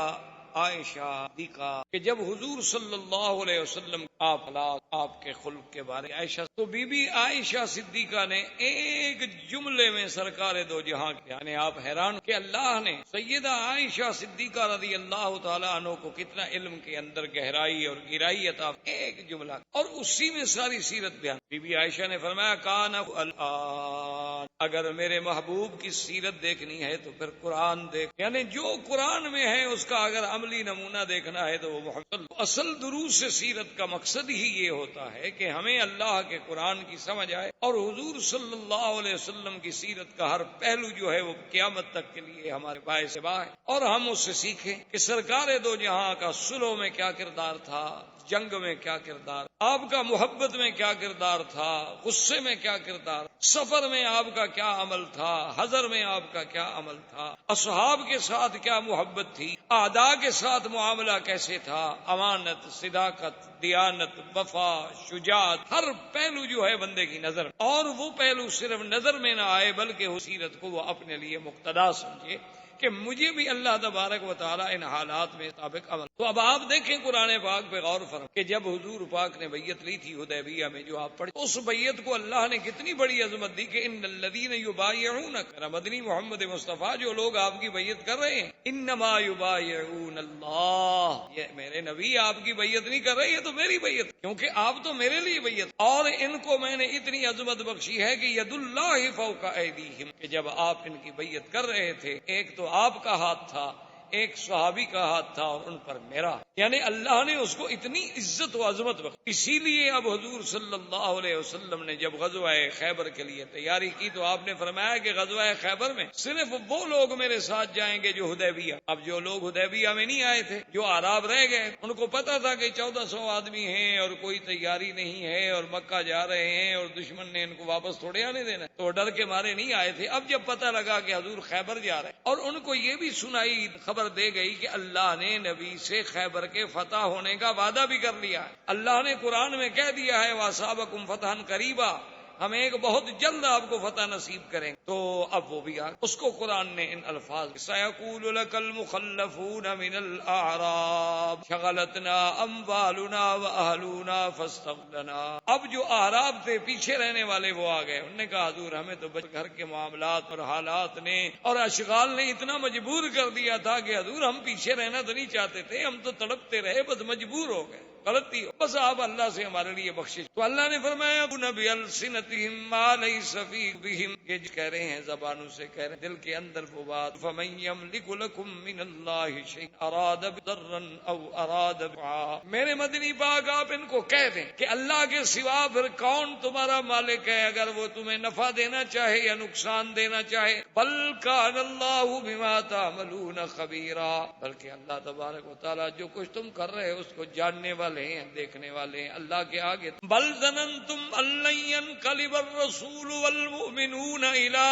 عائشہ صدیقہ کہ جب حضور صلی اللہ علیہ وسلم آپ کے خلق کے بارے عائشہ تو بی بی عائشہ صدیقہ نے ایک جملے میں سرکار دو جہاں یعنی آپ حیران کہ اللہ نے سیدہ عائشہ صدیقہ رضی اللہ تعالیٰ عنہ کو کتنا علم کے اندر گہرائی اور گہرائی عطا، ایک جملہ، اور اسی میں ساری سیرت بیان. بی بی عائشہ نے فرمایا کان الآن، اگر میرے محبوب کی سیرت دیکھنی ہے تو پھر قرآن دیکھ، یعنی جو قرآن میں ہے اس کا اگر عملی نمونہ دیکھنا ہے تو وہ محمد. اصل دروس سیرت کا مقصد ہی یہ ہوتا ہے کہ ہمیں اللہ کے قرآن کی سمجھ آئے اور حضور صلی اللہ علیہ وسلم کی سیرت کا ہر پہلو جو ہے وہ قیامت تک کے لیے ہمارے باعث ہے اور ہم اس سے سیکھیں کہ سرکار دو جہاں کا صلح میں کیا کردار تھا، جنگ میں کیا کردار، آپ کا محبت میں کیا کردار تھا، غصے میں کیا کردار، سفر میں آپ کا کیا عمل تھا، حضر میں آپ کا کیا عمل تھا، اصحاب کے ساتھ کیا محبت تھی، اعداء کے ساتھ معاملہ کیسے تھا، امانت، صداقت، دیانت، وفا، شجاعت، ہر پہلو جو ہے بندے کی نظر، اور وہ پہلو صرف نظر میں نہ آئے بلکہ اس سیرت کو وہ اپنے لیے مقتدا سمجھے کہ مجھے بھی اللہ تبارک و تعالیٰ ان حالات میں مطابق عمل. تو اب آپ دیکھیں قرآن پاک پہ غور فرمائیں کہ جب حضور پاک نے بیعت لی تھی حدیبیہ میں، جو آپ پڑھیں، اس بیعت کو اللہ نے کتنی بڑی عظمت دی کہ ان الذین یبایعونک، مدنی محمد مصطفیٰ جو لوگ آپ کی بیعت کر رہے ہیں، انما یبایعون اللہ، یہ میرے نبی آپ کی بیعت نہیں کر رہے، یہ تو میری بیعت، کیونکہ آپ تو میرے لیے بیعت. اور ان کو میں نے اتنی عظمت بخشی ہے کہ ید اللہ فوق ایدیہم، کہ جب آپ ان کی بیعت کر رہے تھے ایک تو آپ کا ہاتھ تھا، ایک صحابی کا ہاتھ تھا، اور ان پر میرا، یعنی اللہ نے اس کو اتنی عزت و عظمت بخشی. اسی لیے اب حضور صلی اللہ علیہ وسلم نے جب غزوہ خیبر کے لیے تیاری کی تو آپ نے فرمایا کہ غزوہ خیبر میں صرف وہ لوگ میرے ساتھ جائیں گے جو حدیبیہ. اب جو لوگ حدیبیہ میں نہیں آئے تھے، جو اعراب رہ گئے، ان کو پتا تھا کہ 1400 آدمی ہیں اور کوئی تیاری نہیں ہے اور مکہ جا رہے ہیں اور دشمن نے ان کو واپس تھوڑے آنے دینا، تو ڈر کے مارے نہیں آئے تھے. اب جب پتا لگا کہ حضور خیبر جا رہے اور ان کو یہ بھی سنائی خبر دے گئی کہ اللہ نے نبی سے خیبر کے فتح ہونے کا وعدہ بھی کر لیا ہے، اللہ نے قرآن میں کہہ دیا ہے وَأَصَابَكُمْ فَتْحًا قَرِيبًا، ہم ایک بہت جلد آپ کو فتح نصیب کریں. تو اب وہ بھی اس کو قرآن نے ان الفاظ سَيَقُولُ لَكَ الْمُخَلَّفُونَ مِنَ الْأَعْرَابِ شَغَلَتْنَا أَمْوَالُنَا وَأَهْلُونَا فَاسْتَغْفِرْ لَنَا. اب جو اعراب تھے پیچھے رہنے والے وہ آ گئے، انہوں نے کہا حضور ہمیں تو گھر کے معاملات اور حالات نے اور اشغال نے اتنا مجبور کر دیا تھا کہ حضور ہم پیچھے رہنا تو نہیں چاہتے تھے، ہم تو تڑپتے رہے، بس مجبور ہو گئے، غلطی ہو، بس آپ اللہ سے ہمارے لیے بخشش. تو اللہ نے فرمایا نبی السنتہم ما لیس فی بہم، یہ کہہ رہے ہیں زبانوں سے کہہ رہے ہیں، دل کے اندر وہ بات. فمن یملک لکم من اللہ شیئا اراد بضرا او اراد نفعا. میرے مدنی پاک آپ ان کو کہہ دیں کہ اللہ کے سوا پھر کون تمہارا مالک ہے اگر وہ تمہیں نفع دینا چاہے یا نقصان دینا چاہے. بل کان اللہ بما تعملون خبیرا، بلکہ اللہ تبارک و تعالی جو کچھ تم کر رہے ہو اس کو جاننے والے ہیں، دیکھنے والے ہیں. اللہ کے آگے بل ظننتم ان لن ينقلب الرسول والمؤمنون الى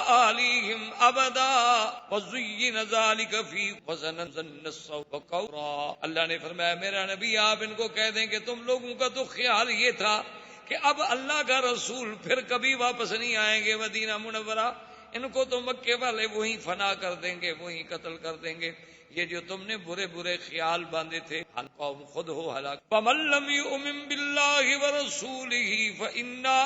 اهلهم ابدا وزين ذلك في وزن السوء وقورا. اللہ نے فرمایا میرا نبی آپ ان کو کہہ دیں کہ تم لوگوں کا تو خیال یہ تھا کہ اب اللہ کا رسول پھر کبھی واپس نہیں آئیں گے مدینہ منورہ، ان کو تو مکے والے وہیں فنا کر دیں گے، وہیں قتل کر دیں گے. یہ جو تم نے برے برے خیال باندھے تھے قوم خود ہو ہلاک. فمن لم یؤمن باللہ ورسولہ فإنا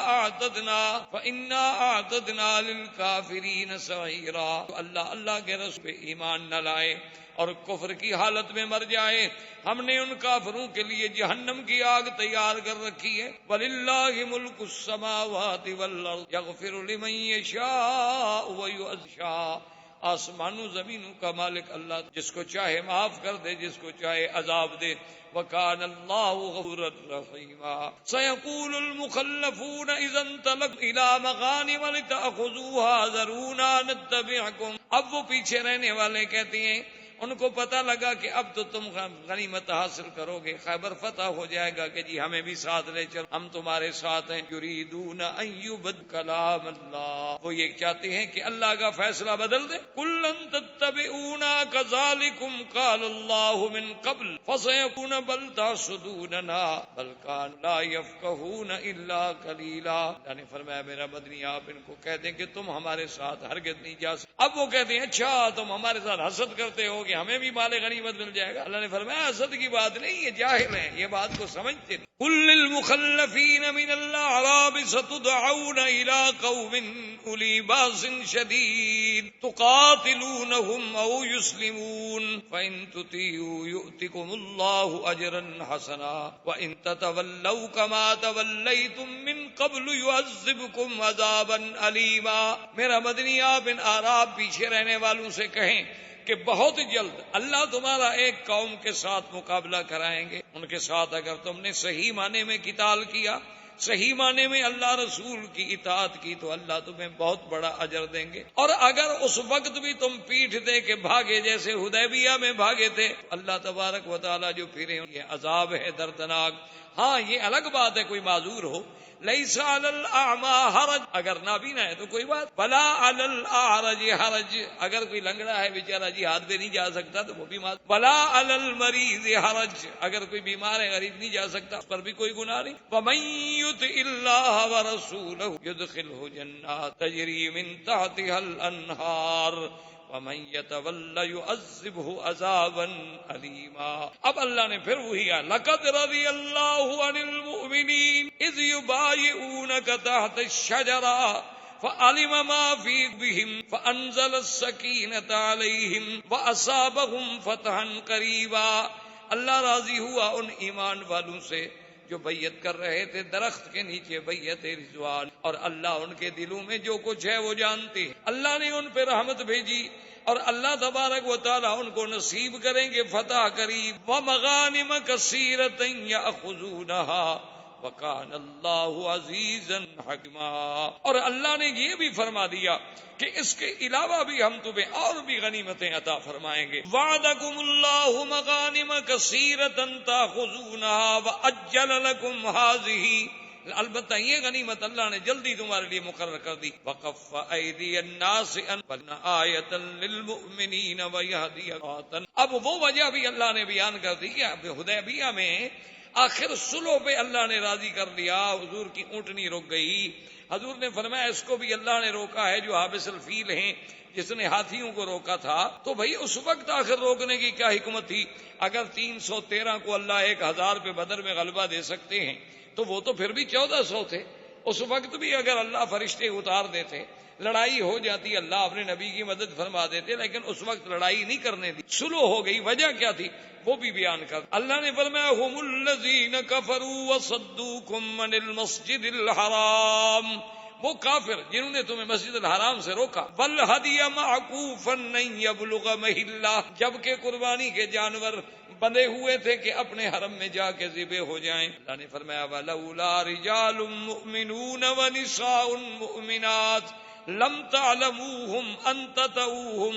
اعتدنا للکافرین سعیرا. اللہ کے رسول پہ ایمان نہ لائے اور کفر کی حالت میں مر جائے، ہم نے ان کافروں کے لیے جہنم کی آگ تیار کر رکھی ہے. وَلِلَّهِ مُلْكُ السَّمَاوَاتِ وَالْأَرْضِ يَغْفِرُ لِمَن يَشَاءُ وَيُعَذِّبُ، آسمانوں زمینوں کا مالک اللہ، جس کو چاہے معاف کر دے، جس کو چاہے عذاب دے۔ وَكَانَ اللَّهُ غَفُورًا رَحِيمًا۔ سَيَقُولُ الْمُخَلَّفُونَ إِذَا انطَلَقْتُمْ إِلَىٰ مَغَانِمَ لِتَأْخُذُوهَا ذَرُونَا نَتَّبِعْكُمْ۔ اب وہ پیچھے رہنے والے کہتے ہیں، ان کو پتہ لگا کہ اب تو تم غنیمت حاصل کرو گے، خیبر فتح ہو جائے گا، کہ جی ہمیں بھی ساتھ لے چل، ہم تمہارے ساتھ ہیں۔ یریدون ان یبدلوا کلام اللہ، وہ یہ چاہتے ہیں کہ اللہ کا فیصلہ بدل دے۔ قل لن تتبعونا كذلكم قال اللہ من قبل فسيكون بل تحسدوننا بل كانوا لا يفقهون الا قليلا۔ اللہ نے فرمایا میرا مدنی آپ ان کو کہہ دیں کہ تم ہمارے ساتھ ہرگز نہیں جا سکتے۔ اب وہ کہتے ہیں اچھا تم ہمارے ساتھ حسد کرتے ہو کہ ہمیں بھی مال غنیمت مل جائے گا۔ اللہ نے فرمایا حسد کی بات نہیں، یہ جاہل ہیں، یہ بات کو سمجھتے نہیں۔ قل للمخلفین من الاعراب ستدعون الى قوم اولی باس شدید تقاتلونهم او يسلمون فان تطیعوا یؤتکم اللہ اجرا حسنا وان تتولوا كما تولیتم من قبل يعذبکم عذابا علیما۔ میرا مدنی آپ ان اعراب پیچھے رہنے والوں سے کہیں کہ بہت جلد اللہ تمہارا ایک قوم کے ساتھ مقابلہ کرائیں گے، ان کے ساتھ اگر تم نے صحیح معنی میں قتال کیا، صحیح معنی میں اللہ رسول کی اطاعت کی، تو اللہ تمہیں بہت بڑا اجر دیں گے۔ اور اگر اس وقت بھی تم پیٹھ دے کے بھاگے جیسے حدیبیہ میں بھاگے تھے، اللہ تبارک و تعالیٰ جو پھرے یہ عذاب ہے دردناک۔ ہاں یہ الگ بات ہے کوئی معذور ہو، لیس علی الاعمی حرج، اگر نابینا ہے تو کوئی بات، بلا علی الاعرج حرج، اگر کوئی لنگڑا ہے بیچارہ جہاد پہ نہیں جا سکتا تو وہ بھی معذور، بلا علی المریض حرج، اگر کوئی بیمار ہے غریب نہیں جا سکتا اس پر بھی کوئی گناہ نہیں۔ ومن یطع اللہ ورسولہ یدخلہ جنات تجری من تحتها الانہار ومن يتول يعذبه عذابا علیما۔ اب اللہ نے پھر وہی کہا لقد رضی اللہ عن المؤمنین اذ یبایعونک تحت الشجرہ فعلم ما فی بهم فانزل السکینۃ علیہم واصابهم فتحا قریبا۔ اللہ راضی ہوا ان ایمان والوں سے جو بیعت کر رہے تھے درخت کے نیچے، بیعت رضوان، اور اللہ ان کے دلوں میں جو کچھ ہے وہ جانتے۔ اللہ نے ان پہ رحمت بھیجی اور اللہ تبارک و تعالیٰ ان کو نصیب کریں گے فتح قریب۔ ومغانم کثیرۃ یاخذونها وکان اللہ عزیزا حکیما۔ اور اللہ نے یہ بھی فرما دیا کہ اس کے علاوہ بھی ہم تمہیں اور بھی غنیمتیں عطا فرمائیں گے۔ وعدکم اللہ مغانم کثیرۃ تاخذونها واجل لکم هذه، البتہ یہ غنیمت اللہ نے جلدی تمہارے لیے مقرر کر دی۔ وکف ایدی الناس ان آیۃ للمؤمنین ویہدیۃ۔ اب وہ وجہ بھی اللہ نے بیان کر دی کہ حدیبیہ میں آخر صلح پہ اللہ نے راضی کر لیا، حضور کی اونٹنی رک گئی۔ حضور نے فرمایا اس کو بھی اللہ نے روکا ہے جو حابس الفیل ہیں، جس نے ہاتھیوں کو روکا تھا۔ تو بھئی اس وقت آخر روکنے کی کیا حکمت تھی؟ اگر 313 کو اللہ 1000 پہ بدر میں غلبہ دے سکتے ہیں تو وہ تو پھر بھی 1400 تھے۔ اس وقت بھی اگر اللہ فرشتے اتار دیتے، لڑائی ہو جاتی، اللہ اپنے نبی کی مدد فرما دیتے، لیکن اس وقت لڑائی نہیں کرنے دی، صلح ہو گئی۔ وجہ کیا تھی وہ بھی بیان کر۔ اللہ نے فرمایا هم الذین کفروا وصدوکم عن المسجد الحرام، وہ کافر جنہوں نے تمہیں مسجد الحرام سے روکا، والہدی معکوفا ان یبلغ محلہ، جبکہ قربانی کے جانور بندے ہوئے تھے کہ اپنے حرم میں جا کے ذبح ہو جائیں۔ اللہ نے فرمایا ولولا رجال مؤمنون ونساء مؤمنات لم تعلموهم ان تطؤوهم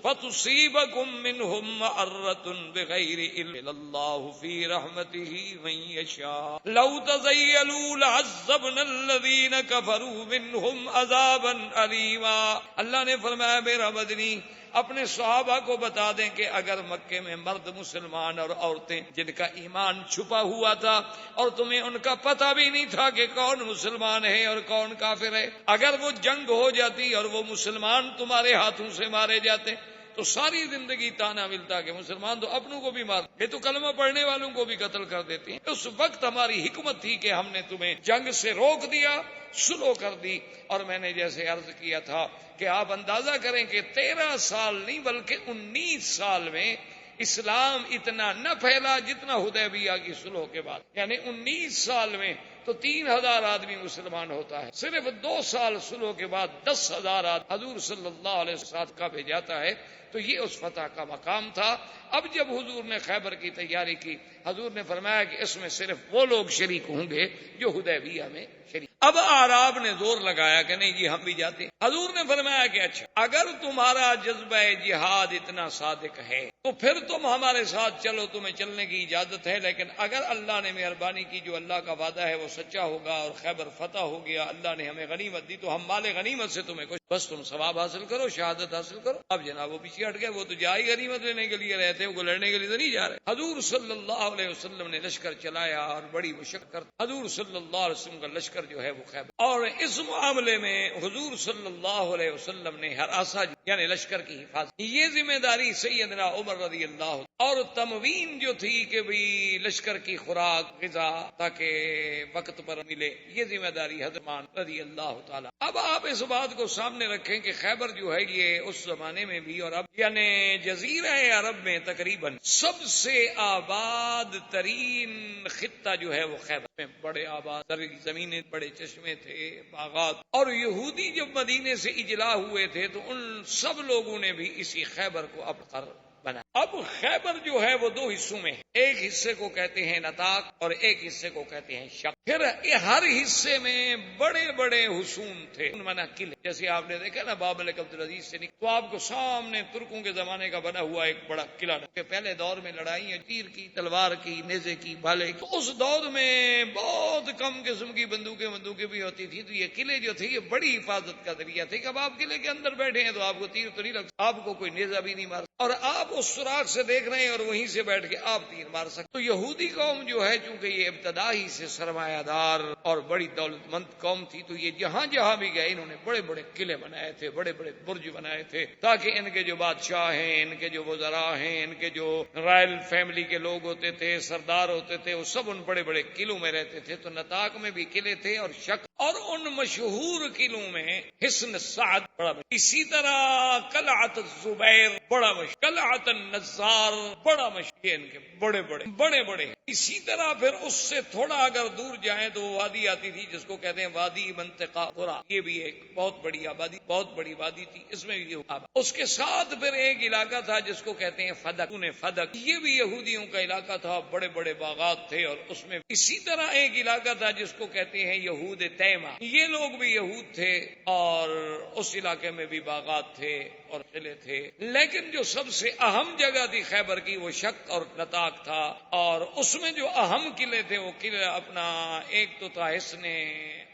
فتصيبكم منهم معرة بغير علم الله في رحمته من يشاء لو تزيلوا لعذبنا الذين كفروا منهم عذابا أليما۔ اللہ نے فرمایا میرا مدنی اپنے صحابہ کو بتا دیں کہ اگر مکے میں مرد مسلمان اور عورتیں جن کا ایمان چھپا ہوا تھا اور تمہیں ان کا پتہ بھی نہیں تھا کہ کون مسلمان ہے اور کون کافر ہے، اگر وہ جنگ ہو جاتی اور وہ مسلمان تمہارے ہاتھوں سے مارے جاتے تو ساری زندگی تانا ملتا کہ مسلمان تو اپنوں کو بھی مار، یہ تو کلمہ پڑھنے والوں کو بھی قتل کر دیتے ہیں۔ اس وقت ہماری حکمت تھی کہ ہم نے تمہیں جنگ سے روک دیا، صلح کر دی۔ اور میں نے جیسے عرض کیا تھا کہ آپ اندازہ کریں کہ 13 سال نہیں بلکہ 19 سال میں اسلام اتنا نہ پھیلا جتنا حدیبیہ کی صلح کے بعد، یعنی 19 سال میں تو 3000 آدمی مسلمان ہوتا ہے، صرف 2 سال صلح کے بعد 10,000 آدمی حضور صلی اللہ علیہ وسلم کا بھیجاتا ہے۔ تو یہ اس فتح کا مقام تھا۔ اب جب حضور نے خیبر کی تیاری کی، حضور نے فرمایا کہ اس میں صرف وہ لوگ شریک ہوں گے جو حدیبیہ میں شریک۔ اب اعراب نے زور لگایا کہ نہیں جی ہم بھی جاتے ہیں۔ حضور نے فرمایا کہ اچھا اگر تمہارا جذبہ جہاد اتنا صادق ہے تو پھر تم ہمارے ساتھ چلو، تمہیں چلنے کی اجازت ہے، لیکن اگر اللہ نے مہربانی کی، جو اللہ کا وعدہ ہے وہ سچا ہوگا اور خیبر فتح ہو گیا، اللہ نے ہمیں غنیمت دی، تو ہم مال غنیمت سے تمہیں کچھ، بس تم ثواب حاصل کرو، شہادت حاصل کرو۔ اب جناب وہ پیچھے ہٹ گئے، وہ تو جا ہی غنیمت لینے کے لیے رہتے ہیں، وہ لڑنے کے لیے تو نہیں جا رہے۔ حضور صلی اللہ علیہ وسلم نے لشکر چلایا اور بڑی مشقت، حضور صلی اللہ علیہ وسلم کا لشکر جو ہے وہ خیبر، اور اس معاملے میں حضور صلی اللہ علیہ وسلم نے ہراسا یعنی لشکر کی حفاظت، یہ ذمہ داری سیدنا عمر رضی اللہ، اور تموین جو تھی کہ بھی لشکر کی خوراک غذا تاکہ وقت پر ملے، یہ ذمہ داری حضرت عثمان رضی اللہ تعالی۔ اب آپ اس بات کو سامنے رکھیں کہ خیبر جو ہے یہ اس زمانے میں بھی اور اب یعنی جزیرہ عرب میں تقریباً سب سے آباد ترین خطہ جو ہے وہ خیبر میں، بڑے آباد زمینیں، بڑے چشمے تھے، باغات، اور یہودی جب مدینے سے اجلا ہوئے تھے تو ان سب لوگوں نے بھی اسی خیبر کو اپنا بنا۔ اب خیبر جو ہے وہ 2 حصوں میں ہے، ایک حصے کو کہتے ہیں نطاق اور ایک حصے کو کہتے ہیں شق۔ پھر ہر حصے میں بڑے بڑے حصون تھے، منا قلعے، جیسے آپ نے دیکھا نا باب الملک عبدالعزیز سے تو آپ کو سامنے ترکوں کے زمانے کا بنا ہوا ایک بڑا قلعہ، کہ پہلے دور میں لڑائیاں تیر کی، تلوار کی، نیزے کی، بھالے کی، تو اس دور میں بہت کم قسم کی بندوقیں بھی ہوتی تھی، تو یہ قلعے جو تھے یہ بڑی حفاظت کا ذریعہ تھے کہ اب آپ قلعے کے اندر بیٹھے ہیں تو آپ کو تیر تو نہیں لگتا، آپ کو کوئی نیزہ بھی نہیں مار، اور آپ اس سوراخ سے دیکھ رہے ہیں اور وہیں سے بیٹھ کے آپ تیر مار سکتے۔ تو یہودی قوم جو ہے چونکہ یہ ابتدا ہی سے سرمایہ دار اور بڑی دولت مند قوم تھی، تو یہ جہاں جہاں بھی گئے انہوں نے بڑے بڑے قلعے بنائے تھے، بڑے بڑے برج بنائے تھے، تاکہ ان کے جو بادشاہ ہیں، ان کے جو وزراء ہیں، ان کے جو رائل فیملی کے لوگ ہوتے تھے، سردار ہوتے تھے، وہ سب ان بڑے بڑے قلعوں میں رہتے تھے۔ تو نطاق میں بھی قلعے تھے اور شق، اور ان مشہور قلعوں میں حصن سعد بڑا مشہور، اسی طرح قلعت الزبیر بڑا مشہور، قلعت النزار بڑا مشہور، یہ ان کے بڑے بڑے ہیں۔ اسی طرح پھر اس سے تھوڑا اگر دور جائیں تو وادی آتی تھی جس کو کہتے ہیں وادی منطقہ قرا، یہ بھی ایک بہت بڑی آبادی، بہت بڑی وادی تھی، اس میں بھی اس کے ساتھ پھر ایک علاقہ تھا جس کو کہتے ہیں فدق، یہ بھی یہودیوں کا علاقہ تھا، بڑے بڑے باغات تھے، اور اس میں اسی طرح ایک علاقہ تھا جس کو کہتے ہیں یہود تیمہ، یہ لوگ بھی یہود تھے اور اس علاقے میں بھی باغات تھے اور قلعے تھے۔ لیکن جو سب سے اہم جگہ تھی خیبر کی وہ شق اور نطاق تھا، اور اس میں جو اہم قلعے تھے وہ قلعہ اپنا ایک تو تھا حصن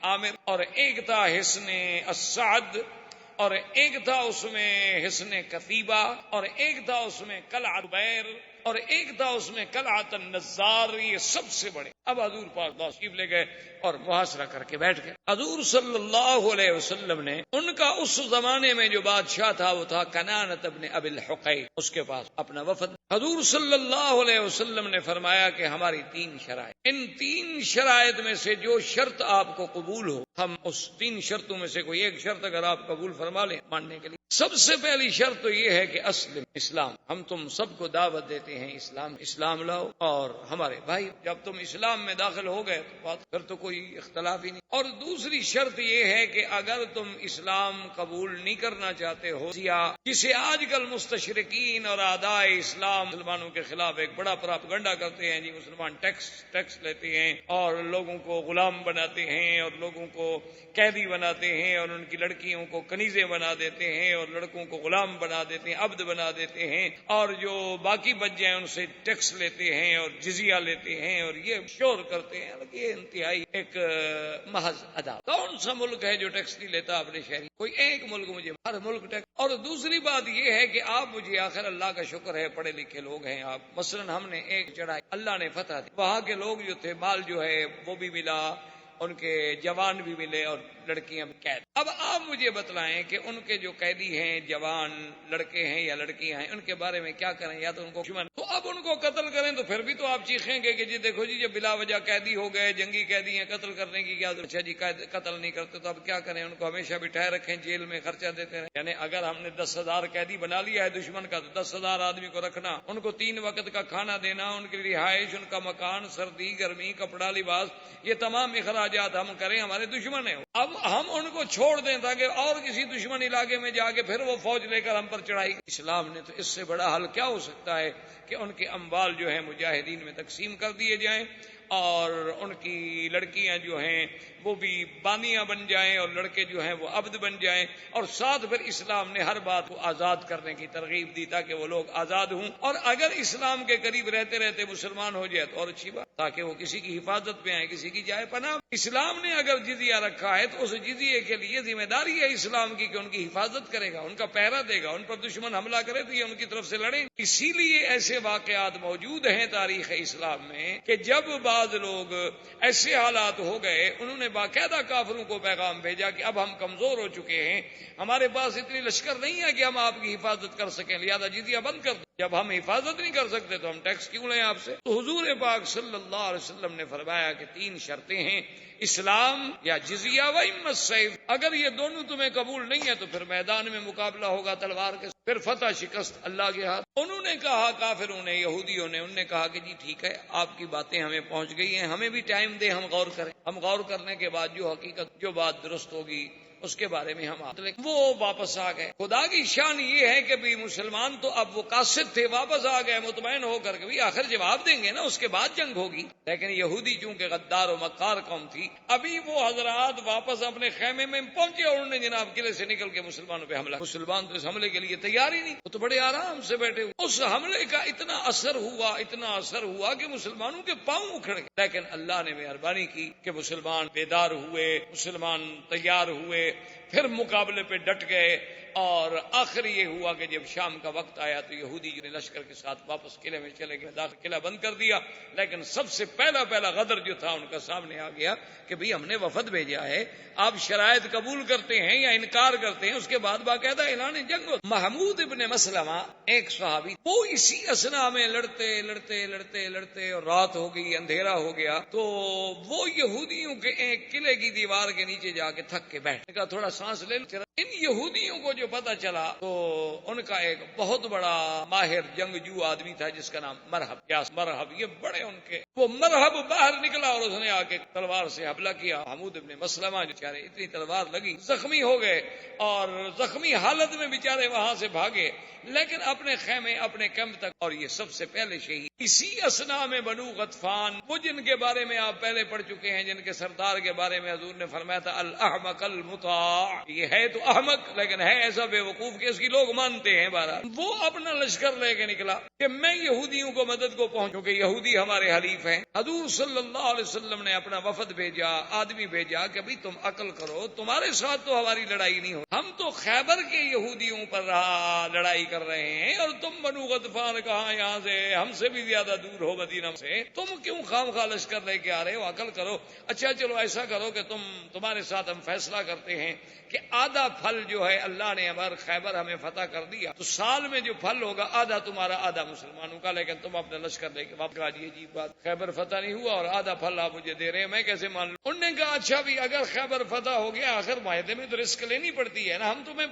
عامر، اور ایک تھا حصن السعد، اور ایک تھا اس میں حصن کتیبہ، اور ایک تھا اس میں قلعہ زبیر، اور ایک تھا اس میں قلعت النزار، یہ سب سے بڑے۔ اب حضور پاک تشریف لے گئے اور محاصرہ کر کے بیٹھ گئے۔ حضور صلی اللہ علیہ وسلم نے ان کا اس زمانے میں جو بادشاہ تھا وہ تھا کنانۃ ابن ابی الحقیق، اس کے پاس اپنا وفد۔ حضور صلی اللہ علیہ وسلم نے فرمایا کہ ہماری 3 شرائط، ان 3 شرائط میں سے جو شرط آپ کو قبول ہو، ہم اس 3 شرطوں میں سے کوئی ایک شرط اگر آپ قبول فرما لیں ماننے کے لیے۔ سب سے پہلی شرط تو یہ ہے کہ اسلام، ہم تم سب کو دعوت دیتے ہیں اسلام لاؤ، اور ہمارے بھائی جب تم اسلام میں داخل ہو گئے تو بات پھر تو کوئی اختلاف ہی نہیں۔ اور دوسری شرط یہ ہے کہ اگر تم اسلام قبول نہیں کرنا چاہتے ہو، یا جسے آج کل مستشرقین اور اعداء اسلام مسلمانوں کے خلاف ایک بڑا پراپگنڈا کرتے ہیں، جی مسلمان ٹیکس لیتے ہیں اور لوگوں کو غلام بناتے ہیں اور لوگوں کو قیدی بناتے ہیں اور ان کی لڑکیوں کو کنیزیں بنا دیتے ہیں اور لڑکوں کو غلام بنا دیتے ہیں، عبد بنا دیتے ہیں، اور جو باقی بچ جائیں ان سے ٹیکس لیتے ہیں اور جزیہ لیتے ہیں اور یہ شور کرتے ہیں، یہ انتہائی ایک محض ادا۔ کون سا ملک ہے جو ٹیکس نہیں لیتا اپنے شہری؟ کوئی ایک ملک مجھے، ہر ملک ٹیکس۔ اور دوسری بات یہ ہے کہ آپ مجھے، آخر اللہ کا شکر ہے پڑھے لکھے لوگ ہیں آپ، مثلا ہم نے ایک چڑھائی، اللہ نے فتح دی، وہاں کے لوگ جو تھے مال جو ہے وہ بھی ملا، ان کے جوان بھی ملے اور لڑکیاں بھی قید۔ اب آپ مجھے بتلائیں کہ ان کے جو قیدی ہیں جوان لڑکے ہیں یا لڑکیاں ہیں، ان کے بارے میں کیا کریں؟ یا تو ان کو دشمن، تو اب ان کو قتل کریں تو پھر بھی تو آپ چیخیں گے کہ جی دیکھو جی جب بلا وجہ قیدی ہو گئے، جنگی قیدی ہیں، قتل کرنے کی کیا ضرورت؟ اچھا جی قتل نہیں کرتے تو اب کیا کریں؟ ان کو ہمیشہ بٹھائے رکھیں، جیل میں خرچہ دیتے رہیں؟ یعنی اگر ہم نے 10,000 قیدی بنا لیا ہے دشمن کا تو 10,000 آدمی کو رکھنا، ان کو 3 وقت کا کھانا دینا، ان کی رہائش، ان کا مکان، سردی گرمی، کپڑا لباس، یہ تمام اخراجات ہم کریں، ہمارے دشمن ہیں۔ اب ہم ان کو چھوڑ دیں تاکہ اور کسی دشمن علاقے میں جا کے پھر وہ فوج لے کر ہم پر چڑھائی۔ اسلام نے تو اس سے بڑا حل کیا ہو سکتا ہے کہ ان کے اموال جو ہیں مجاہدین میں تقسیم کر دیے جائیں، اور ان کی لڑکیاں جو ہیں وہ بھی بانیاں بن جائیں، اور لڑکے جو ہیں وہ عبد بن جائیں، اور ساتھ پھر اسلام نے ہر بات کو آزاد کرنے کی ترغیب دی تاکہ وہ لوگ آزاد ہوں، اور اگر اسلام کے قریب رہتے رہتے مسلمان ہو جائے تو اور اچھی بات، تاکہ وہ کسی کی حفاظت میں آئے، کسی کی جائے پناہ۔ اسلام نے اگر جزیہ رکھا ہے تو اس جزیے کے لیے ذمہ داری ہے اسلام کی کہ ان کی حفاظت کرے گا، ان کا پہرا دے گا، ان پر دشمن حملہ کرے تو یہ ان کی طرف سے لڑیں۔ اسی لیے ایسے واقعات موجود ہیں تاریخ اسلام میں کہ جب بعض لوگ ایسے حالات ہو گئے، انہوں نے باقاعدہ کافروں کو پیغام بھیجا کہ اب ہم کمزور ہو چکے ہیں، ہمارے پاس اتنی لشکر نہیں ہے کہ ہم آپ کی حفاظت کر سکیں، لہذا جزیہ بند کر دو۔ جب ہم حفاظت نہیں کر سکتے تو ہم ٹیکس کیوں لیں آپ سے؟ تو حضور پاک صلی اللہ علیہ وسلم نے فرمایا کہ 3 شرطیں ہیں، اسلام یا جزیہ و اما السیف، اگر یہ دونوں تمہیں قبول نہیں ہے تو پھر میدان میں مقابلہ ہوگا تلوار کے، پھر فتح شکست اللہ کے ہاتھ۔ انہوں نے کہا، کافروں نے، یہودیوں نے، انہوں نے کہا کہ جی ٹھیک ہے، آپ کی باتیں ہمیں پہنچ گئی ہیں، ہمیں بھی ٹائم دے، ہم غور کریں، ہم غور کرنے کے بعد جو حقیقت، جو بات درست ہوگی اس کے بارے میں ہم وہ واپس آ گئے۔ خدا کی شان یہ ہے کہ بھی مسلمان تو اب وہ قاصد تھے، واپس آ گئے مطمئن ہو کر کے، آخر جواب دیں گے نا، اس کے بعد جنگ ہوگی۔ لیکن یہودی چونکہ غدار و مکار قوم تھی، ابھی وہ حضرات واپس اپنے خیمے میں پہنچے اور انہوں نے جناب قلعے سے نکل کے مسلمانوں پہ حملہ، مسلمان تو اس حملے کے لیے تیار ہی نہیں، وہ تو بڑے آرام سے بیٹھے ہوئے۔ اس حملے کا اتنا اثر ہوا کہ مسلمانوں کے پاؤں اکھڑ گئے، لیکن اللہ نے مہربانی کی کہ مسلمان بیدار ہوئے، مسلمان تیار ہوئے، پھر مقابلے پہ ڈٹ گئے، اور آخر یہ ہوا کہ جب شام کا وقت آیا تو یہودی جو نے لشکر کے ساتھ واپس قلعے میں چلے گئے، داخل قلعہ بند کر دیا، لیکن سب سے پہلا غدر جو تھا ان کا سامنے آ گیا کہ بھئی ہم نے وفد بھیجا ہے، آپ شرائط قبول کرتے ہیں یا انکار کرتے ہیں؟ اس کے بعد باقاعدہ اعلان جنگ ہو۔ محمود ابن مسلمہ ایک صحابی، وہ اسی اثنا میں لڑتے اور رات ہو گئی، اندھیرا ہو گیا، تو وہ یہودیوں کے ایک قلعے کی دیوار کے نیچے جا کے تھک کے بیٹھ گیا، تھوڑا سانس لے لو۔ ان یہودیوں کو جو پتا چلا تو ان کا ایک بہت بڑا ماہر جنگجو آدمی تھا جس کا نام مرحب، یہ بڑے ان کے، وہ مرحب باہر نکلا اور اس نے آ کے تلوار سے حملہ کیا۔ محمود ابن مسلمہ جو بیچارے، اتنی تلوار لگی، زخمی ہو گئے، اور زخمی حالت میں بیچارے وہاں سے بھاگے، لیکن اپنے خیمے، اپنے کیمپ تک، اور یہ سب سے پہلے شہید۔ اسی اثنا میں بنو غطفان، وہ جن کے بارے میں آپ پہلے پڑھ چکے ہیں، جن کے سردار کے بارے میں حضور نے فرمایا تھا الاحمق المطاع، یہ ہے تو احمق لیکن ہے ایسا بے وقوف کہ اس کی لوگ مانتے ہیں، بہرحال وہ اپنا لشکر لے کے نکلا کہ میں یہودیوں کو مدد کو پہنچوں، کہ یہودی ہمارے حلیف ہیں۔ حضور صلی اللہ علیہ وسلم نے اپنا وفد بھیجا، آدمی بھیجا کہ بھئی تم عقل کرو، تمہارے ساتھ تو ہماری لڑائی نہیں ہو، ہم تو خیبر کے یہودیوں پر لڑائی کر رہے ہیں، اور تم بنو غطفان کہاں، یہاں سے ہم سے بھی زیادہ دور ہو مدینہ سے، تم کیوں خام خواہ لشکر لے کے آ رہے ہو؟ عقل کرو۔ اچھا چلو ایسا کرو کہ تمہارے ساتھ ہم فیصلہ کرتے ہیں کہ آدھا پھل جو ہے، اللہ نے ہمارا خیبر ہمیں فتح کر دیا تو سال میں جو پھل ہوگا آدھا تمہارا آدھا مسلمانوں کا، لیکن تم اپنا لشکر لے کے واپس آ جائیے۔ جی بات، خیبر فتح نہیں ہوا اور آدھا پھل آپ مجھے دے رہے ہیں، میں کیسے مان لوں؟ انہوں نے کہا اچھا بھی اگر خیبر فتح ہو گیا، آخر معاہدے میں تو رسک لینی پڑتی ہے نا، ہم تمہیں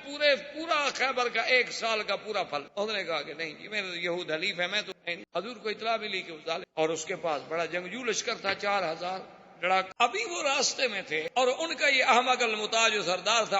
پورا خیبر کا 1 سال کا پورا پھل۔ انہوں نے کہا کہ نہیں جی، میرے یہود حلیف ہے، میں تو نہیں۔ حضور کو اطلاع ملی کہ اور اس کے پاس بڑا جنگجو لشکر تھا، 4000 لڑاک، ابھی وہ راستے میں تھے، اور ان کا یہ احمق المطاع جو سردار تھا،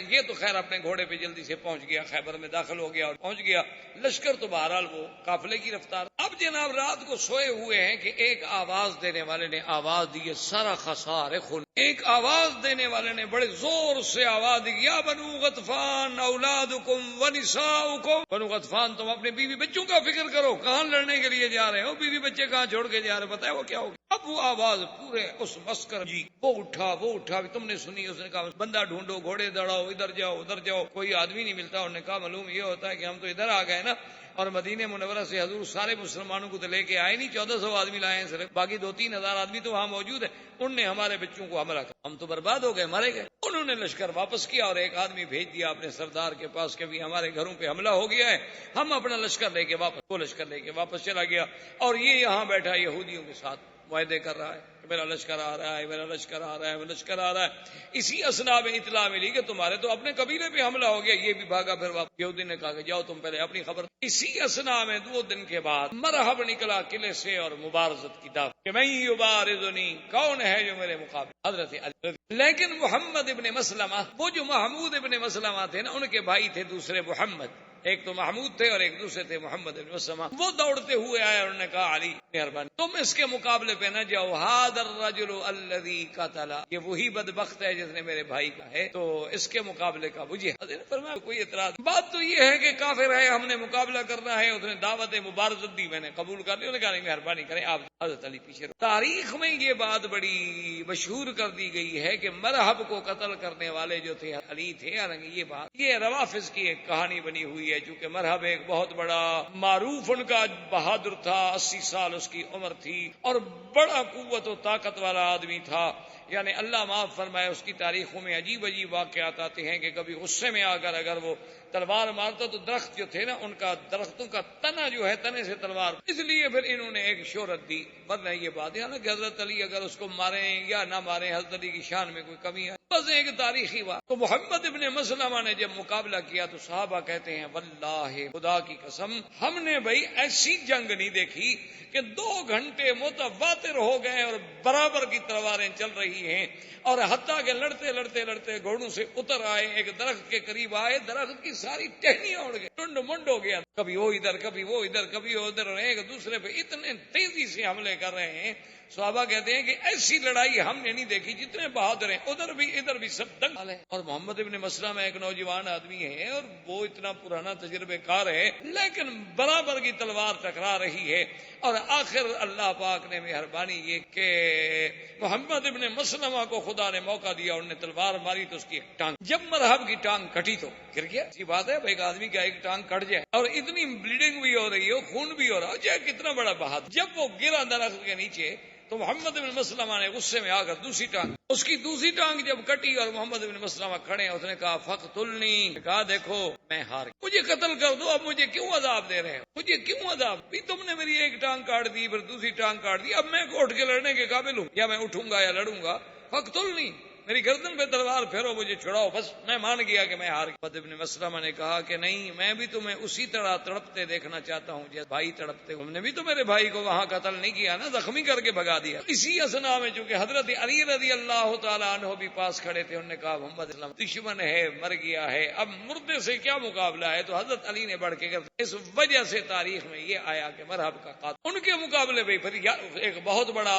یہ تو خیر اپنے گھوڑے پہ جلدی سے پہنچ گیا، خیبر میں داخل ہو گیا اور پہنچ گیا، لشکر تو بہرحال وہ قافلے کی رفتار۔ اب جناب رات کو سوئے ہوئے ہیں کہ ایک آواز دینے والے نے آواز دی، سارا خسار خون، ایک آواز دینے والے نے بڑے زور سے آواز دی، یا بنو غطفان اولادکم ونساؤکم، بنو غطفان تم اپنے بیوی بچوں کا فکر کرو، کہاں لڑنے کے لیے جا رہے ہو، بیوی بچے کہاں چھوڑ کے جا رہے ہو، بتائے وہ کیا ہوگا؟ اب وہ آواز پورے اس مسکر جی، وہ اٹھا تم نے سنی، اس نے کہا بندہ ڈھونڈو، گھوڑے دوڑاؤ، ادھر جاؤ ادھر جاؤ، کوئی آدمی نہیں ملتا۔ انہوں نے کہا معلوم یہ ہوتا ہے کہ ہم تو ادھر آ گئے نا، اور مدینہ منورہ سے حضور سارے مسلمانوں کو تو لے کے آئے نہیں، 1400 آدمی لائے ہیں صرف، باقی 2-3 ہزار آدمی تو وہاں موجود ہے، ان نے ہمارے بچوں کو حملہ کیا، ہم تو برباد ہو گئے، مارے گئے۔ انہوں نے لشکر واپس کیا اور ایک آدمی بھیج دیا اپنے سردار کے پاس کہ بھی ہمارے گھروں پہ حملہ ہو گیا ہے، ہم اپنا لشکر لے کے واپس چلا گیا، اور یہ یہاں بیٹھا یہودیوں کے ساتھ معاہدے کر رہا ہے کہ میرا لشکر آ رہا ہے، میرا لشکر آ رہا ہے، میرا لشکر آ رہا ہے۔ اسی اثنا میں اطلاع ملی کہ تمہارے تو اپنے قبیلے پہ حملہ ہو گیا، یہ بھی بھاگا پھر واپس۔ یہودی نے کہا کہ جاؤ تم پہلے اپنی خبر۔ اسی اثنا میں 2 دن کے بعد مرحب نکلا قلعے سے اور مبارزت کی دعوت کہ میں یبارزنی، کون ہے جو میرے مقابلے؟ حضرت علی۔ لیکن محمد ابن مسلمہ، وہ جو محمود ابن مسلمہ تھے نا، ان کے بھائی تھے دوسرے محمد، ایک تو محمود تھے اور ایک دوسرے تھے محمد ابن مسلمہ، وہ دوڑتے ہوئے آئے اور انہوں نے کہا علی مہربانی تم اس کے مقابلے پہ نہ جاؤ، ھذا الرجل الذی قتل، یہ وہی بدبخت ہے جس نے میرے بھائی کا ہے، تو اس کے مقابلے کا مجھے حضرت نے فرمایا کوئی اعتراض، بات تو یہ ہے کہ کافر ہے، ہم نے مقابلہ کرنا ہے، اس نے دعوت مبارزت دی، میں نے قبول کر لی، انہوں نے کہا نہیں مہربانی کریں آپ حضرت علی پیچھے رہو۔ تاریخ میں یہ بات بڑی مشہور کر دی گئی ہے کہ مرحب کو قتل کرنے والے جو تھے علی تھے، حالانکہ یہ بات یہ روافظ کی ایک کہانی بنی ہوئی ہے، چونکہ مرحب ایک بہت بڑا معروف ان کا بہادر تھا، 80 سال اس کی عمر تھی اور بڑا قوت و طاقت والا آدمی تھا، یعنی اللہ معاف فرمائے اس کی تاریخوں میں عجیب عجیب واقعات آتے ہیں کہ کبھی غصے میں آ کر اگر وہ تلوار مارتا تو درخت جو تھے نا ان کا درختوں کا تنا جو ہے تنے سے تلوار، اس لیے پھر انہوں نے ایک شہرت دی، ورنہ یہ بات ہے نا کہ حضرت علی اگر اس کو ماریں یا نہ ماریں حضرت علی کی شان میں کوئی کمی ہے، بس ایک تاریخی بات۔ تو محمد ابن مسلمہ نے جب مقابلہ کیا تو صحابہ کہتے ہیں واللہ خدا کی قسم ہم نے بھائی ایسی جنگ نہیں دیکھی کہ 2 گھنٹے متواتر ہو گئے اور برابر کی تلواریں چل رہی ہیں، اور حتیٰ کہ لڑتے لڑتے لڑتے گھوڑوں سے اتر آئے، ایک درخت کے قریب آئے، درخت کی ساری ٹہنیاں اڑ گئی، ٹنڈ منڈ ہو گیا، کبھی وہ ادھر کبھی وہ ادھر کبھی وہ ادھر، ایک دوسرے پہ اتنے تیزی سے حملے کر رہے ہیں۔ صحابہ کہتے ہیں کہ ایسی لڑائی ہم نے نہیں دیکھی، جتنے بہادر ہیں ادھر بھی ادھر بھی سب دنگ ہے۔ اور محمد ابن مسلمہ ایک نوجوان آدمی ہے اور وہ اتنا پرانا تجربے کار ہے، لیکن برابر کی تلوار ٹکرا رہی ہے، اور آخر اللہ پاک نے مہربانی یہ کہ محمد ابن مسلمہ کو خدا نے موقع دیا، انہوں نے تلوار ماری تو اس کی ایک ٹانگ، جب مرحب کی ٹانگ کٹی تو گر گیا۔ اسی بات ہے ایک آدمی کا ایک ٹانگ کٹ جائے اور اتنی بلیڈنگ بھی ہو رہی ہو، خون بھی ہو رہا ہو، چاہے کتنا بڑا بہادر، جب وہ گرا درخت کے نیچے تو محمد بن مسلمہ نے غصے میں آ کر دوسری ٹانگ، اس کی دوسری ٹانگ جب کٹی اور محمد بن مسلمہ کھڑے ہیں، اس نے کہا فقتلنی، کہا دیکھو میں ہار گیا، مجھے قتل کر دو، اب مجھے کیوں عذاب دے رہے ہو، مجھے کیوں عذاب، بھی تم نے میری ایک ٹانگ کاٹ دی، پھر دوسری ٹانگ کاٹ دی، اب میں اٹھ کے لڑنے کے قابل ہوں، یا میں اٹھوں گا یا لڑوں گا، فقتلنی، میری گردن پہ تلوار پھیرو، مجھے چھڑاؤ، بس میں مان گیا کہ میں ہار گیا۔ محمد بن مسلمہ نے کہا کہ نہیں، میں بھی تمہیں اسی طرح تڑپتے دیکھنا چاہتا ہوں جیسے بھائی تڑپتے، تم نے بھی تو میرے بھائی کو وہاں قتل نہیں کیا نا، زخمی کر کے بھگا دیا۔ اسی اثنا میں چونکہ حضرت علی رضی اللہ تعالیٰ عنہ بھی پاس کھڑے تھے، انہوں نے کہا محمد اسلام دشمن ہے، مر گیا ہے، اب مردے سے کیا مقابلہ ہے، تو حضرت علی نے بڑھ کے کر، اس وجہ سے تاریخ میں یہ آیا کہ مرحب کا قاتل، ان کے مقابلے میں پھر ایک بہت بڑا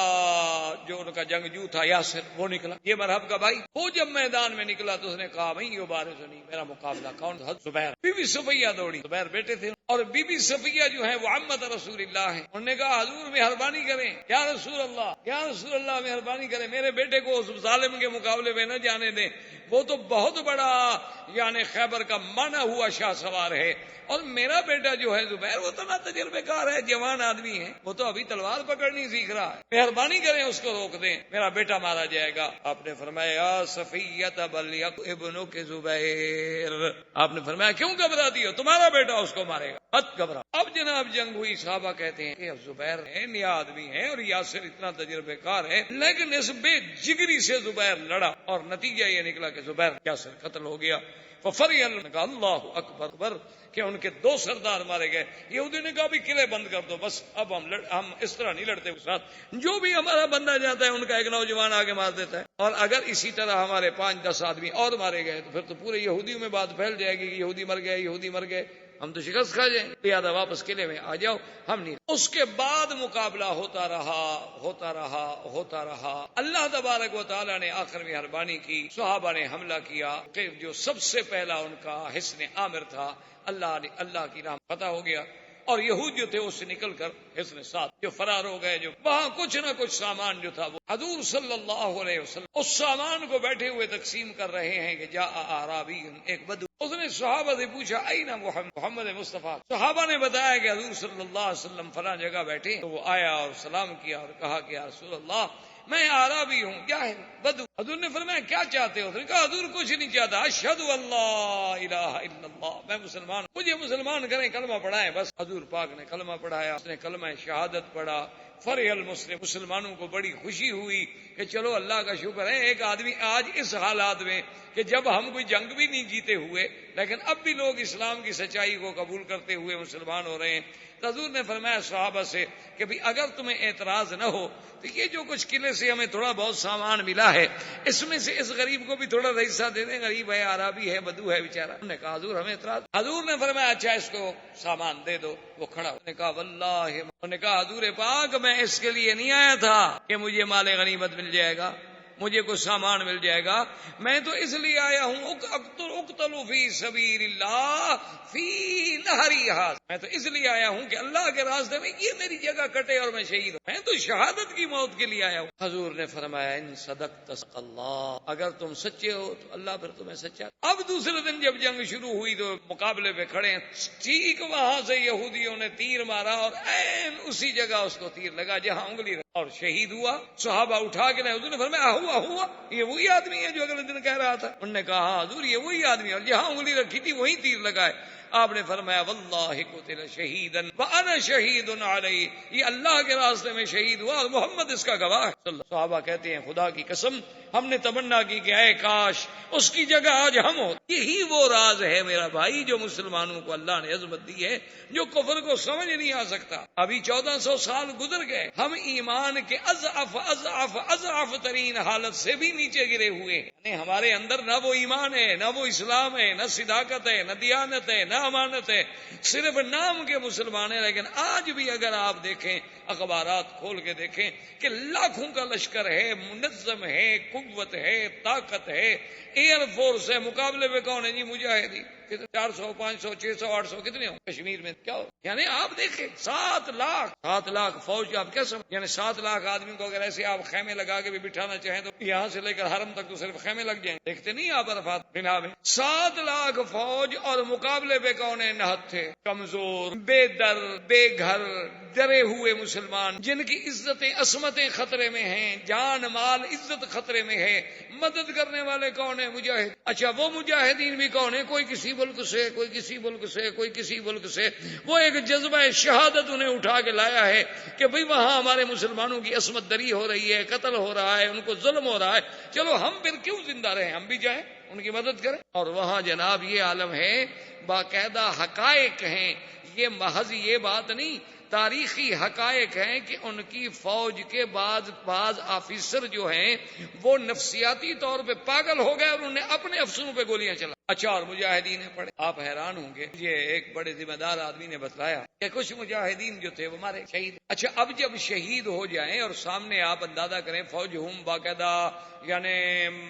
جو ان کا جنگجو تھا یاسر، وہ نکلا، یہ مرحب کا بھائی، وہ جب میدان میں نکلا تو اس نے کہا بھائی یہ بارزنی، میرا مقابلہ کون؟ زبیر۔ بی بی صفیہ دوڑی، زبیر بیٹے تھے، اور بی بی صفیہ جو ہے وہ عمت رسول اللہ ہے، انہوں نے کہا حضور مہربانی کریں، یا رسول اللہ مہربانی کریں، میرے بیٹے کو اس ظالم کے مقابلے میں نہ جانے دیں، وہ تو بہت بڑا یعنی خیبر کا مانا ہوا شاہ سوار ہے، اور میرا بیٹا جو ہے زبیر وہ تو نہ تجربے کار ہے، جوان آدمی ہے، وہ تو ابھی تلوار پکڑنی سیکھ رہا ہے، مہربانی کریں اس کو روک دیں، میرا بیٹا مارا جائے گا۔ آپ نے فرمایا صفیت بل ابن کے زبیر، آپ نے فرمایا کیوں گھبراتی ہو، تمہارا بیٹا اس کو مارے گا، مت گھبرا۔ اب جناب جنگ ہوئی، صحابہ کہتے ہیں کہ اب زبیر ہے، نیا آدمی ہے، اور یاسر اتنا تجربے کار ہے، لیکن اس بے جگری سے زبیر لڑا، اور نتیجہ یہ نکلا کہ زبیر یاسر قتل ہو گیا۔ ففری اللہ اکبر کہ ان کے 2 سردار مارے گئے۔ یہودی نے کہا بھی قلعے بند کر دو، بس اب ہم اس طرح نہیں لڑتے اس ساتھ، جو بھی ہمارا بندہ جاتا ہے ان کا ایک نوجوان آگے مار دیتا ہے، اور اگر اسی طرح ہمارے 5-10 آدمی اور مارے گئے تو پھر تو پورے یہودیوں میں بات پھیل جائے گی کہ یہودی مر گئے، ہم تو شکست کھا جائیں، لہذا واپس قلعے میں آ جاؤ، ہم نہیں۔ اس کے بعد مقابلہ ہوتا رہا، اللہ تبارک و تعالیٰ نے آخر میں مہربانی کی، صحابہ نے حملہ کیا، کہ جو سب سے پہلا ان کا حصن عامر تھا، اللہ کی راہ فتح ہو گیا، اور یہود جو تھے اس سے نکل کر حصن ساتھ جو فرار ہو گئے، جو وہاں کچھ نہ کچھ سامان جو تھا وہ حضور صلی اللہ علیہ وسلم اس سامان کو بیٹھے ہوئے تقسیم کر رہے ہیں کہ جاء اعرابی، ایک بدو اس نے صحابہ سے پوچھا اینا محمد مصطفیٰ، صحابہ نے بتایا کہ حضور صلی اللہ علیہ وسلم فلاں جگہ بیٹھے، تو وہ آیا اور سلام کیا اور کہا کہ یا رسول اللہ میں عربی ہوں، جاہل بدو۔ حضور نے فرمایا کیا چاہتے ہو؟ اس نے کہا حضور کچھ نہیں چاہتا، اشہد اللہ الہ الا اللہ، میں مسلمان، مجھے مسلمان کریں، کلمہ پڑھائیں بس۔ حضور پاک نے کلمہ پڑھایا، اس نے کلمہ شہادت پڑھا، فرح المسلم، مسلمانوں کو بڑی خوشی ہوئی کہ چلو اللہ کا شکر ہے ایک آدمی آج اس حالات میں کہ جب ہم کوئی جنگ بھی نہیں جیتے ہوئے لیکن اب بھی لوگ اسلام کی سچائی کو قبول کرتے ہوئے مسلمان ہو رہے ہیں۔ تو حضور نے فرمایا صحابہ سے کہ بھی اگر تمہیں اعتراض نہ ہو تو یہ جو کچھ قلعے سے ہمیں تھوڑا بہت سامان ملا ہے اس میں سے اس غریب کو بھی تھوڑا حصہ دے دیں، غریب ہے، عربی ہے، بدو ہے بیچارہ۔ انہوں نے کہا حضور ہمیں اعتراض، حضور نے فرمایا اچھا اس کو سامان دے دو۔ وہ کھڑا، انہوں نے کہا واللہ، انہوں نے کہا حضور پاک میں اس کے لیے نہیں آیا تھا کہ مجھے مال غنیمت مل جائے گا، مجھے کوئی سامان مل جائے گا، میں تو اس لیے آیا ہوں اقتلوا فی سبیل اللہ فی نہری ھذا، میں تو اس لیے آیا ہوں کہ اللہ کے راستے میں یہ میری جگہ کٹے اور میں شہید ہوں، میں تو شہادت کی موت کے لیے آیا ہوں۔ حضور نے فرمایا ان صدقت صدق اللہ، اگر تم سچے ہو تو اللہ پھر تمہیں سچا۔ اب دوسرے دن جب جنگ شروع ہوئی تو مقابلے پہ کھڑے ہیں، ٹھیک وہاں سے یہودیوں نے تیر مارا اور عین اسی جگہ اس کو تیر لگا جہاں انگلی اور شہید ہوا۔ صحابہ اٹھا کے حضور نے فرمایا ہوا یہ وہی آدمی ہے جو اگلے دن کہہ رہا تھا؟ انہوں نے کہا ہاں حضور یہ وہی آدمی ہے، اور جہاں انگلی رکھی تھی وہیں تیر لگائے۔ آپ نے فرمایا واللہ قتل شہیدا وانا شہید علیہ، یہ اللہ کے راستے میں شہید ہوا اور محمد اس کا گواہ ہے۔ صحابہ کہتے ہیں خدا کی قسم ہم نے تمنا کی کہ اے کاش اس کی جگہ آج ہم ہو۔ یہی وہ راز ہے میرا بھائی جو مسلمانوں کو اللہ نے عظمت دی ہے، جو کفر کو سمجھ نہیں آ سکتا۔ ابھی 1400 سال گزر گئے، ہم ایمان کے اضعف ترین حالت سے بھی نیچے گرے ہوئے ہیں، یعنی ہمارے اندر نہ وہ ایمان ہے، نہ وہ اسلام ہے، نہ صداقت ہے، نہ دیانت ہے، نہ امانت ہے، صرف نام کے مسلمان ہیں۔ لیکن آج بھی اگر آپ دیکھیں، اخبارات کھول کے دیکھیں کہ لاکھوں کا لشکر ہے، منظم ہے، قوت ہے، طاقت ہے، ایئر فورس ہے، مقابلے میں کون ہے جی؟ مجاہدین 400 500 600 800 کتنے ہوں کشمیر میں؟ کیا ہو؟ یعنی آپ دیکھیں 7 لاکھ فوج، آپ کیا سمجھ، یعنی 7 لاکھ آدمی کو اگر ایسے آپ خیمے لگا کے بھی بٹھانا چاہیں تو یہاں سے لے کر حرم تک تو صرف خیمے لگ جائیں، دیکھتے نہیں آپ عرفات بنا میں 7 لاکھ فوج، اور مقابلے پہ کون ہے؟ نہتھے، کمزور، بے در، بے گھر، ڈرے ہوئے مسلمان جن کی عزتیں عصمتیں خطرے میں ہیں، جان مال عزت خطرے میں ہے۔ مدد کرنے والے کون ہیں؟ مجاہد۔ اچھا وہ مجاہدین بھی کون ہیں؟ کوئی کسی ملک سے، کوئی کسی ملک سے، کوئی کسی ملک سے، وہ ایک جذبہ شہادت انہیں اٹھا کے لایا ہے کہ بھئی وہاں ہمارے مسلمانوں کی عصمت دری ہو رہی ہے، قتل ہو رہا ہے، ان کو ظلم ہو رہا ہے، چلو ہم پھر کیوں زندہ رہیں، ہم بھی جائیں ان کی مدد کریں۔ اور وہاں جناب یہ عالم ہے، باقاعدہ حقائق ہیں، یہ محض یہ بات نہیں، تاریخی حقائق ہیں کہ ان کی فوج کے بعض آفیسر جو ہیں وہ نفسیاتی طور پہ پاگل ہو گئے اور انہوں نے اپنے افسروں پہ گولیاں چلا۔ اچھا اور مجاہدین نے پڑھے، آپ حیران ہوں گے، یہ ایک بڑے ذمہ دار آدمی نے بتلایا کہ کچھ مجاہدین جو تھے وہ مارے شہید۔ اچھا اب جب شہید ہو جائیں اور سامنے آپ اندازہ کریں فوج ہوں باقاعدہ یعنی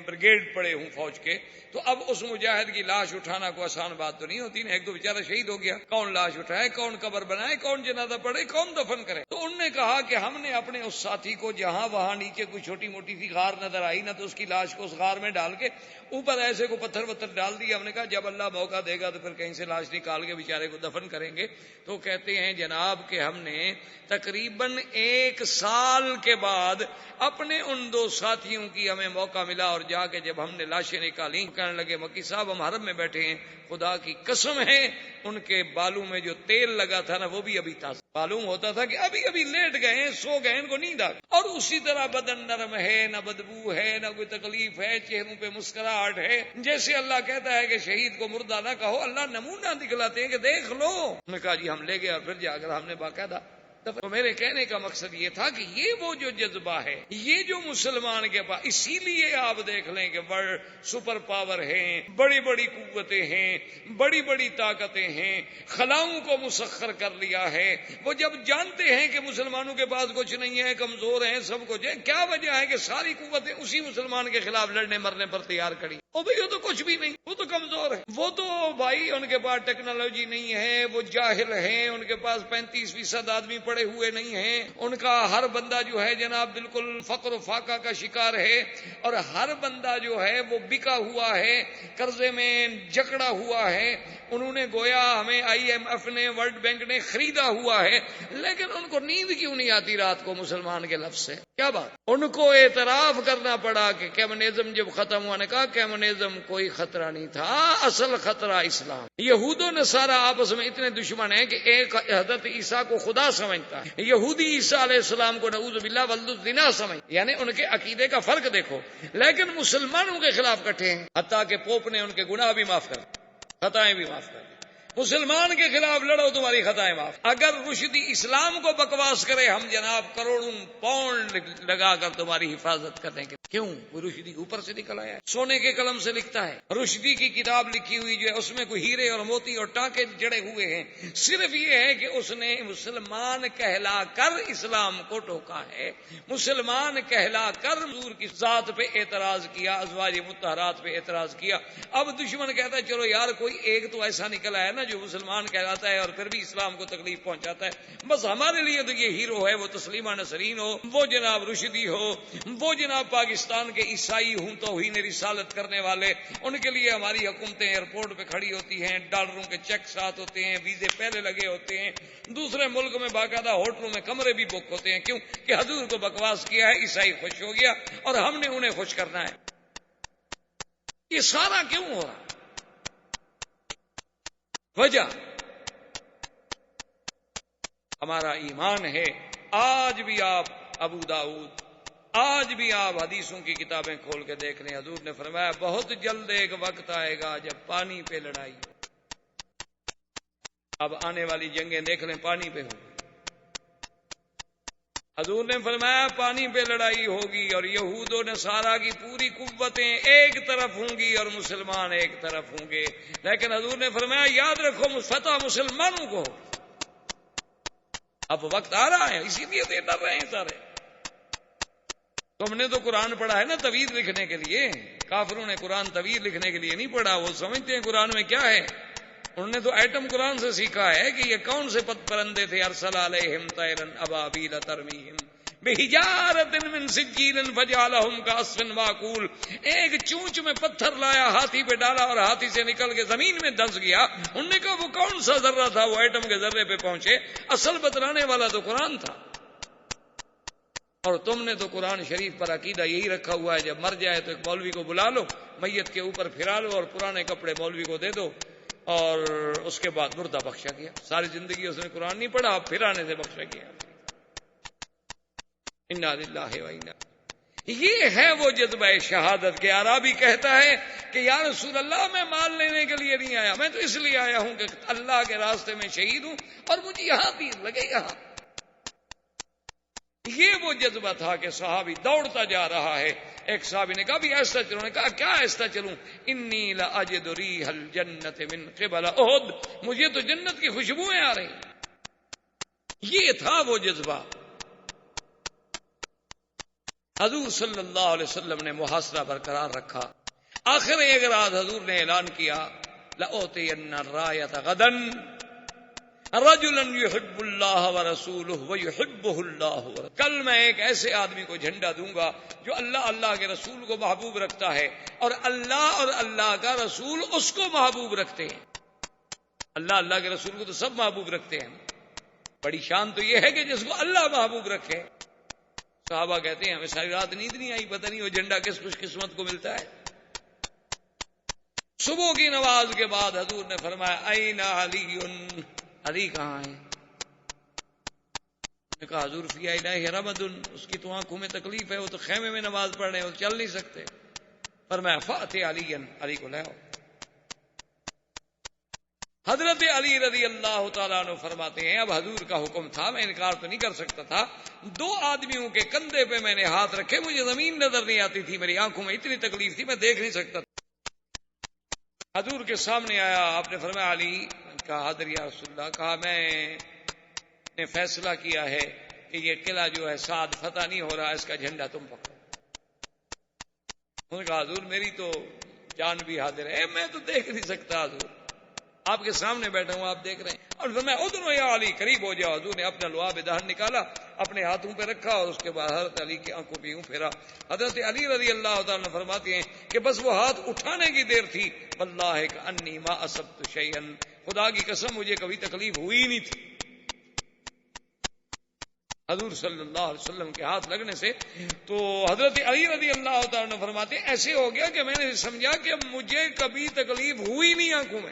بریگیڈ پڑے ہوں فوج کے، تو اب اس مجاہد کی لاش اٹھانا کوئی آسان بات تو نہیں ہوتی نا، ایک تو بیچارہ شہید ہو گیا، کون لاش اٹھائے، کون قبر بنائے، کون جنازہ پڑھے، کون دفن کرے؟ تو انہوں نے کہا کہ ہم نے اپنے اس ساتھی کو جہاں وہاں نیچے کوئی چھوٹی موٹی سی غار نظر آئی نہ تو اس کی لاش کو اس غار میں ڈال کے اوپر ایسے کو پتھر وتھر ڈال دیا۔ ہم نے کہا جب اللہ موقع دے گا تو پھر کہیں سے لاش نکال کے بیچارے کو دفن کریں گے۔ تو کہتے ہیں جناب کہ ہم نے تقریباً 1 سال کے بعد اپنے ان 2 ساتھیوں کی ہمیں موقع ملا اور جا کے جب ہم نے لاشیں نکالی کہنے لگے مکی صاحب ہم حرم میں بیٹھے ہیں، خدا کی قسم ہے ان کے بالوں میں جو تیل لگا تھا نا وہ بھی ابھی تازہ، معلوم ہوتا تھا کہ ابھی ابھی لیٹ گئے ہیں، سو گئے، ان کو نیند آ گئی۔ اور اسی طرح بدن نرم ہے، نہ بدبو ہے، نہ کوئی تکلیف ہے، چہروں پہ مسکراہٹ ہے، جیسے اللہ کہتا ہے کہ شہید کو مردہ نہ کہو، اللہ نمونہ دکھلاتے ہیں کہ دیکھ لو۔ انہوں نے کہا جی ہم لے گئے اور پھر جا کر ہم نے باقاعدہ تو میرے کہنے کا مقصد یہ تھا کہ یہ وہ جو جذبہ ہے، یہ جو مسلمان کے پاس، اسی لیے آپ دیکھ لیں کہ بڑے سپر پاور ہیں، بڑی بڑی قوتیں ہیں، بڑی بڑی طاقتیں ہیں، خلاؤں کو مسخر کر لیا ہے۔ وہ جب جانتے ہیں کہ مسلمانوں کے پاس کچھ نہیں ہے، کمزور ہیں، سب کچھ ہے، کیا وجہ ہے کہ ساری قوتیں اسی مسلمان کے خلاف لڑنے مرنے پر تیار کھڑی؟ وہ بھائی وہ تو کچھ بھی نہیں، وہ تو کمزور ہے، وہ تو بھائی ان کے پاس ٹیکنالوجی نہیں ہے، وہ جاہل ہیں، ان کے پاس 35% آدمی پڑے ہوئے نہیں ہیں، ان کا ہر بندہ جو ہے جناب بالکل فقر و فاقہ کا شکار ہے، اور ہر بندہ جو ہے وہ بکا ہوا ہے، قرضے میں جکڑا ہوا ہے، انہوں نے گویا ہمیں IMF نے ورلڈ بینک نے خریدا ہوا ہے، لیکن ان کو نیند کیوں نہیں آتی رات کو مسلمان کے لفظ سے؟ کیا بات؟ ان کو اعتراف کرنا پڑا کہ کمیونزم جب ختم ہوا، نے کہا کمیونزم کوئی خطرہ نہیں تھا، اصل خطرہ اسلام۔ یہود و نصارہ آپس میں اتنے دشمن ہیں کہ ایک حضرت عیسیٰ کو خدا سمجھتا ہے، یہودی عیسیٰ علیہ السلام کو نعوذ باللہ ولد الزنا سمجھتا، یعنی ان کے عقیدے کا فرق دیکھو، لیکن مسلمانوں کے خلاف کٹھے ہیں، حتیٰ کہ پوپ نے ان کے گناہ بھی معاف کر دی، خطائیں بھی معاف کر دی۔ مسلمان کے خلاف لڑو تمہاری خطائیں معاف۔ اگر رشدی اسلام کو بکواس کرے ہم جناب کروڑوں پاؤنڈ لگا کر تمہاری حفاظت کرنے کے، کیوں؟ وہ رشدی اوپر سے نکل آیا ہے، سونے کے قلم سے لکھتا ہے، رشدی کی کتاب لکھی ہوئی جو ہے اس میں کوئی ہیرے اور موتی اور ٹانکے جڑے ہوئے ہیں، صرف یہ ہے کہ اس نے مسلمان کہلا کر اسلام کو ٹوکا ہے، مسلمان کہلا کر حضور کی ذات پہ اعتراض کیا، ازواج مطہرات پہ اعتراض کیا۔ اب دشمن کہتا ہے چلو یار کوئی ایک تو ایسا نکلا ہے نا جو مسلمان کہلاتا ہے اور پھر بھی اسلام کو تکلیف پہنچاتا ہے، بس ہمارے لیے تو یہ ہیرو ہے، وہ تسلیمہ نسرین ہو، وہ جناب رشدی ہو، وہ جناب پاکستان کے عیسائی ہوں توہین رسالت کرنے والے، ان کے لیے ہماری حکومتیں ایئرپورٹ پہ کھڑی ہوتی ہیں، ڈالروں کے چیک ساتھ ہوتے ہیں، ویزے پہلے لگے ہوتے ہیں، دوسرے ملک میں باقاعدہ ہوٹلوں میں کمرے بھی بک ہوتے ہیں، کیوں کہ حضور کو بکواس کیا ہے، عیسائی خوش ہو گیا اور ہم نے انہیں خوش کرنا ہے۔ یہ سارا کیوں ہو رہا؟ وجہ ہمارا ایمان ہے۔ آج بھی آپ ابو داؤد، آج بھی آپ حدیثوں کی کتابیں کھول کے دیکھ لیں، حضور نے فرمایا بہت جلد ایک وقت آئے گا جب پانی پہ لڑائی۔ اب آنے والی جنگیں دیکھ لیں پانی پہ ہوگی۔ حضور نے فرمایا پانی پہ لڑائی ہوگی اور یہود و نصارہ کی پوری قوتیں ایک طرف ہوں گی اور مسلمان ایک طرف ہوں گے، لیکن حضور نے فرمایا یاد رکھو فتح مسلمانوں کو۔ اب وقت آ رہا ہے، اسی لیے تو ڈر رہے ہیں سارے۔ تم نے تو قرآن پڑھا ہے نا طویل لکھنے کے لیے، کافروں نے قرآن طویل لکھنے کے لیے نہیں پڑھا، وہ سمجھتے ہیں قرآن میں کیا ہے، انہوں نے تو ایٹم قرآن سے سیکھا ہے کہ یہ کون سے پرندے تھے، ارسل علیہم طیرا ابابیل ترمیہم بحجارۃ من سجیل فجعلہم کعصف ماکول، ایک چونچ میں پتھر لایا، ہاتھی پہ ڈالا اور ہاتھی سے نکل کے زمین میں دھنس گیا۔ انہوں نے کہا وہ کون سا ذرہ تھا، وہ ایٹم کے ذرے پہ پہنچے، اصل بتلانے والا تو قرآن تھا۔ اور تم نے تو قرآن شریف پر عقیدہ یہی رکھا ہوا ہے جب مر جائے تو ایک مولوی کو بلا لو، میت کے اوپر پھرا لو اور پرانے کپڑے مولوی کو دے دو، اور اس کے بعد مردہ بخشا گیا۔ ساری زندگی اس نے قرآن نہیں پڑھا، پھرانے سے بخشا گیا۔ انا للہ و انا، یہ ہے وہ جذبہ شہادت کے۔ عربی کہتا ہے کہ یا رسول اللہ میں مال لینے کے لیے نہیں آیا، میں تو اس لیے آیا ہوں کہ اللہ کے راستے میں شہید ہوں اور مجھے یہاں تیر لگے یہاں۔ یہ وہ جذبہ تھا کہ صحابی دوڑتا جا رہا ہے۔ ایک صحابی نے کہا بھی ایسا چلوں، نے کہا کیا ایسا چلوں، انی لاجد ریح الجنت من قبل احد، مجھے تو جنت کی خوشبوئیں آ رہی۔ یہ تھا وہ جذبہ۔ حضور صلی اللہ علیہ وسلم نے محاصرہ برقرار رکھا۔ آخر ایک رات حضور نے اعلان کیا لأوتین الرایۃ غدا رجلا یحب اللہ ورسولہ ویحبہ اللہ ورسولہ، کل میں ایک ایسے آدمی کو جھنڈا دوں گا جو اللہ کے رسول کو محبوب رکھتا ہے اور اللہ کا رسول اس کو محبوب رکھتے ہیں۔ اللہ کے رسول کو تو سب محبوب رکھتے ہیں، بڑی شان تو یہ ہے کہ جس کو اللہ محبوب رکھے۔ صحابہ کہتے ہیں ہمیں ساری رات نیند نہیں آئی، پتہ نہیں وہ جھنڈا کس خوش قسمت کو ملتا ہے۔ صبح کی نماز کے بعد حضور نے فرمایا این علی، علی کہاں ہے؟ نے کہا حضور فی عینیہ رمد، اس کی تو آنکھوں میں تکلیف ہے، وہ تو خیمے میں نماز پڑھ رہے ہیں، وہ چل نہیں سکتے۔ فرمایا فأت علی، علی کو لے آؤ۔ حضرت علی رضی اللہ تعالیٰ عنہ فرماتے ہیں اب حضور کا حکم تھا، میں انکار تو نہیں کر سکتا تھا، دو آدمیوں کے کندھے پہ میں نے ہاتھ رکھے، مجھے زمین نظر نہیں آتی تھی، میری آنکھوں میں اتنی تکلیف تھی میں دیکھ نہیں سکتا تھا۔ حضور کے سامنے آیا، آپ نے فرمایا علی، کہا حاضر یا رسول اللہ، کہا میں نے فیصلہ کیا ہے کہ یہ قلعہ جو ہے سعد فتح نہیں ہو رہا، اس کا جھنڈا تم پکڑو۔ انہوں نے کہا حضور میری تو جان بھی حاضر ہے، میں تو دیکھ نہیں سکتا حضور۔ آپ کے سامنے بیٹھا ہوں، آپ دیکھ رہے ہیں، اور میں ادنو یا علی، قریب ہو جاؤ۔ حضور نے اپنا لعاب دہن نکالا، اپنے ہاتھوں پہ رکھا، اور اس کے بعد حضرت علی کی آنکھوں پہ یوں پھیرا۔ حضرت علی رضی اللہ تعالیٰ فرماتے ہیں کہ بس وہ ہاتھ اٹھانے کی دیر تھی، واللہ کأنی ما اصبت شیئا، خدا کی قسم مجھے کبھی تکلیف ہوئی نہیں تھی حضور صلی اللہ علیہ وسلم کے ہاتھ لگنے سے۔ تو حضرت علی رضی اللہ تعالیٰ نے فرماتے ہیں ایسے ہو گیا کہ میں نے سمجھا کہ مجھے کبھی تکلیف ہوئی نہیں آنکھوں میں۔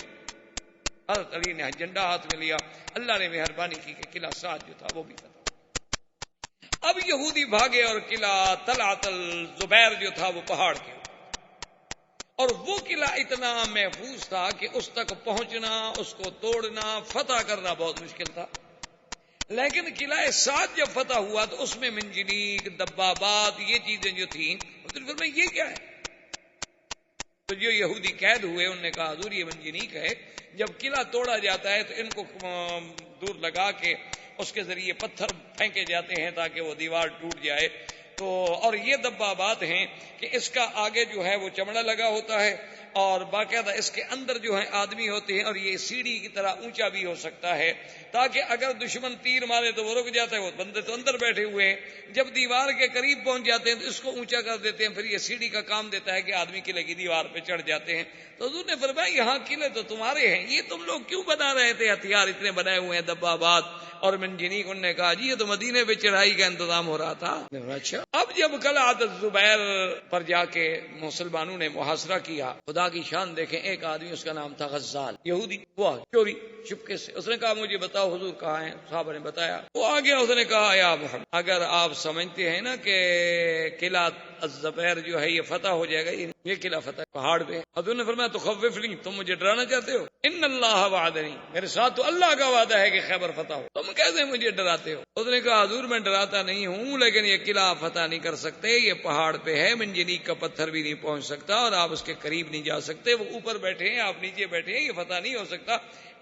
حضرت علی نے جھنڈا ہاتھ میں لیا، اللہ نے مہربانی کی کہ قلعہ سعد جو تھا وہ بھی فتح۔ اب یہودی بھاگے اور قلعہ طلعت الزبیر جو تھا وہ پہاڑ کے، اور وہ قلعہ اتنا محفوظ تھا کہ اس تک پہنچنا، اس کو توڑنا، فتح کرنا بہت مشکل تھا۔ لیکن قلعہ سعد جب فتح ہوا تو اس میں منجنیق، دبابات، یہ چیزیں جو تھیں، پھر یہ کیا ہے؟ تو جو یہودی قید ہوئے انہوں نے کہا حضور یہ منجنیق ہے، جب قلعہ توڑا جاتا ہے تو ان کو دور لگا کے اس کے ذریعے پتھر پھینکے جاتے ہیں تاکہ وہ دیوار ٹوٹ جائے۔ تو اور یہ دبابات ہیں کہ اس کا آگے جو ہے وہ چمڑا لگا ہوتا ہے، اور باقاعدہ اس کے اندر جو ہے آدمی ہوتے ہیں، اور یہ سیڑھی کی طرح اونچا بھی ہو سکتا ہے تاکہ اگر دشمن تیر مارے تو وہ رک جاتا ہے، وہ بندے تو اندر بیٹھے ہوئے ہیں، جب دیوار کے قریب پہنچ جاتے ہیں تو اس کو اونچا کر دیتے ہیں، پھر یہ سیڑھی کا کام دیتا ہے کہ آدمی قلعے کی دیوار پہ چڑھ جاتے ہیں۔ تو حضور نے فرمایا یہاں قلعے تو تمہارے ہیں، یہ تم لوگ کیوں بنا رہے تھے؟ ہتھیار اتنے بنائے ہوئے ہیں، دبابات اور منجنیق۔ انہوں نے کہا جی یہ تو مدینے پہ چڑھائی کا انتظام ہو رہا تھا۔ اچھا، اب جب قلعہ الزبیر پر جا کے مسلمانوں نے محاصرہ کیا، خدا کی شان دیکھیں، ایک آدمی اس کا نام تھا غزال یہودی، وہ چوری چپکے سے، اس نے کہا مجھے بتاؤ حضور کہاں ہیں؟ صحابہ نے بتایا، وہ آ گیا، اس نے کہا یا محمد اگر آپ سمجھتے ہیں نا کہ قلعہ الزبیر جو ہے یہ فتح ہو جائے گا، یہ قلعہ فتح پہاڑ پہ، حضور نے فرمایا تو تخوفنی، تم مجھے ڈرانا چاہتے ہو؟ ان اللہ وعدنی، میرے ساتھ تو اللہ کا وعدہ ہے کہ خیبر فتح ہو، تم کیسے مجھے ڈراتے ہو؟ اس نے کہا حضور میں ڈراتا نہیں ہوں، لیکن یہ قلعہ فتح نہیں کر سکتے، یہ پہاڑ پہ ہے، منجنیق کا پتھر بھی نہیں پہنچ سکتا، اور آپ اس کے قریب نہیں جا سکتے، وہ اوپر بیٹھے ہیں، آپ نیچے بیٹھے ہیں، یہ فتح نہیں ہو سکتا۔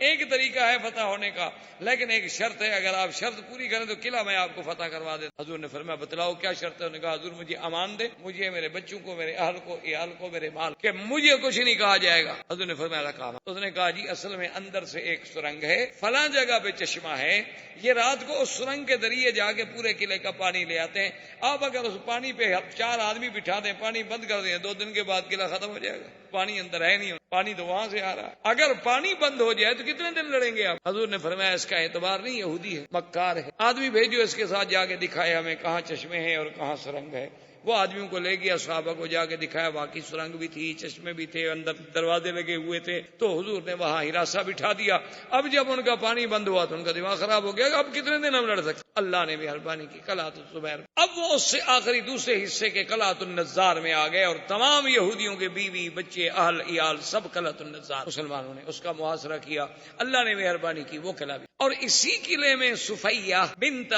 ایک طریقہ ہے فتح ہونے کا، لیکن ایک شرط ہے، اگر آپ شرط پوری کریں تو قلعہ میں آپ کو فتح کروا دیتا۔ حضور نے فرمایا بتلاؤ کیا شرط ہے؟ انہوں نے کہا حضور مجھے امان دے، مجھے، میرے بچوں کو، میرے اہل کو، عیال کو، میرے مال، کہ مجھے کچھ نہیں کہا جائے گا۔ حضور نے فرمایا کہا، اس نے کہا جی اصل میں اندر سے ایک سرنگ ہے، فلاں جگہ پہ چشمہ ہے، یہ رات کو اس سرنگ کے ذریعے جا کے پورے قلعے کا پانی لے آتے ہیں، آپ اگر اس پانی پہ 4 آدمی بٹھا دیں، پانی بند کر دیں، 2 دن کے بعد قلعہ ختم ہو جائے گا، پانی اندر ہے نہیں، پانی تو وہاں سے آ رہا ہے، اگر پانی بند ہو جائے تو کتنے دن لڑیں گے آپ؟ حضور نے فرمایا اس کا اعتبار نہیں، یہودی ہے، مکار ہے، آدمی بھیجو اس کے ساتھ جا کے دکھائے ہمیں کہاں چشمے ہیں اور کہاں سرنگ ہے۔ وہ آدمیوں کو لے گیا، صحابہ کو جا کے دکھایا، واقعی سرنگ بھی تھی، چشمے بھی تھے، اندر دروازے لگے ہوئے تھے، تو حضور نے وہاں ہراساں بٹھا دیا۔ اب جب ان کا پانی بند ہوا تو ان کا دماغ خراب ہو گیا، اب کتنے دن ہم لڑ سکتے؟ اللہ نے مہربانی کی، قلعہ الزبیر، اب وہ اس سے آخری دوسرے حصے کے قلعہ النزار میں آ گئے، اور تمام یہودیوں کے بیوی بچے اہل عیال سب قلعہ النزار، مسلمانوں نے اس کا محاصرہ کیا، اللہ نے مہربانی کی، وہ قلعہ بھی۔ اور اسی قلعے میں صفیہ بنت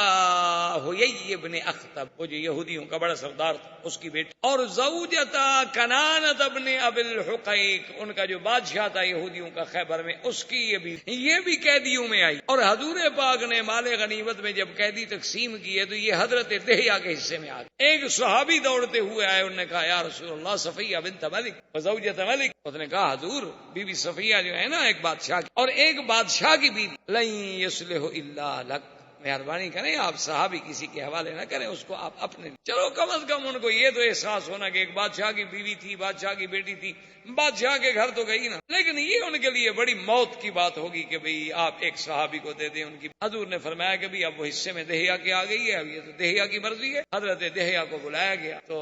حیی بن اخطب، وہ جو یہودیوں کا بڑا سردار تھا، اس کی بیٹی، اور زوجتا کنانۃ بن ابی الحقیق، ان کا جو بادشاہ تھا یہودیوں کا خیبر میں، اس کی یہ بھی قیدیوں میں آئی۔ اور حضور پاک نے مال غنیمت میں جب قیدی تقسیم کیے تو یہ حضرت دہیہ کے حصے میں آ گئے۔ ایک صحابی دوڑتے ہوئے آئے، انہوں نے کہا یا رسول اللہ صفیہ بنت ملک وزوجۃ ملک، اس نے کہا حضور بی بی صفیہ جو ہے نا ایک بادشاہ کی، اور ایک بادشاہ کی بیوی، لن یصلح الا لک، مہربانی کریں آپ صحابی کسی کے حوالے نہ کریں، اس کو آپ اپنے، چلو کم از کم ان کو یہ تو احساس ہونا کہ ایک بادشاہ کی بیوی تھی، بادشاہ کی بیٹی تھی، بادشاہ کے گھر تو گئی نا، لیکن یہ ان کے لیے بڑی موت کی بات ہوگی کہ بھئی آپ ایک صحابی کو دے دیں ان کی۔ حضور نے فرمایا کہ بھئی اب وہ حصے میں دہیہ کے آ گئی ہے، اب یہ تو دہیہ کی مرضی ہے۔ حضرت دہیہ کو بلایا گیا تو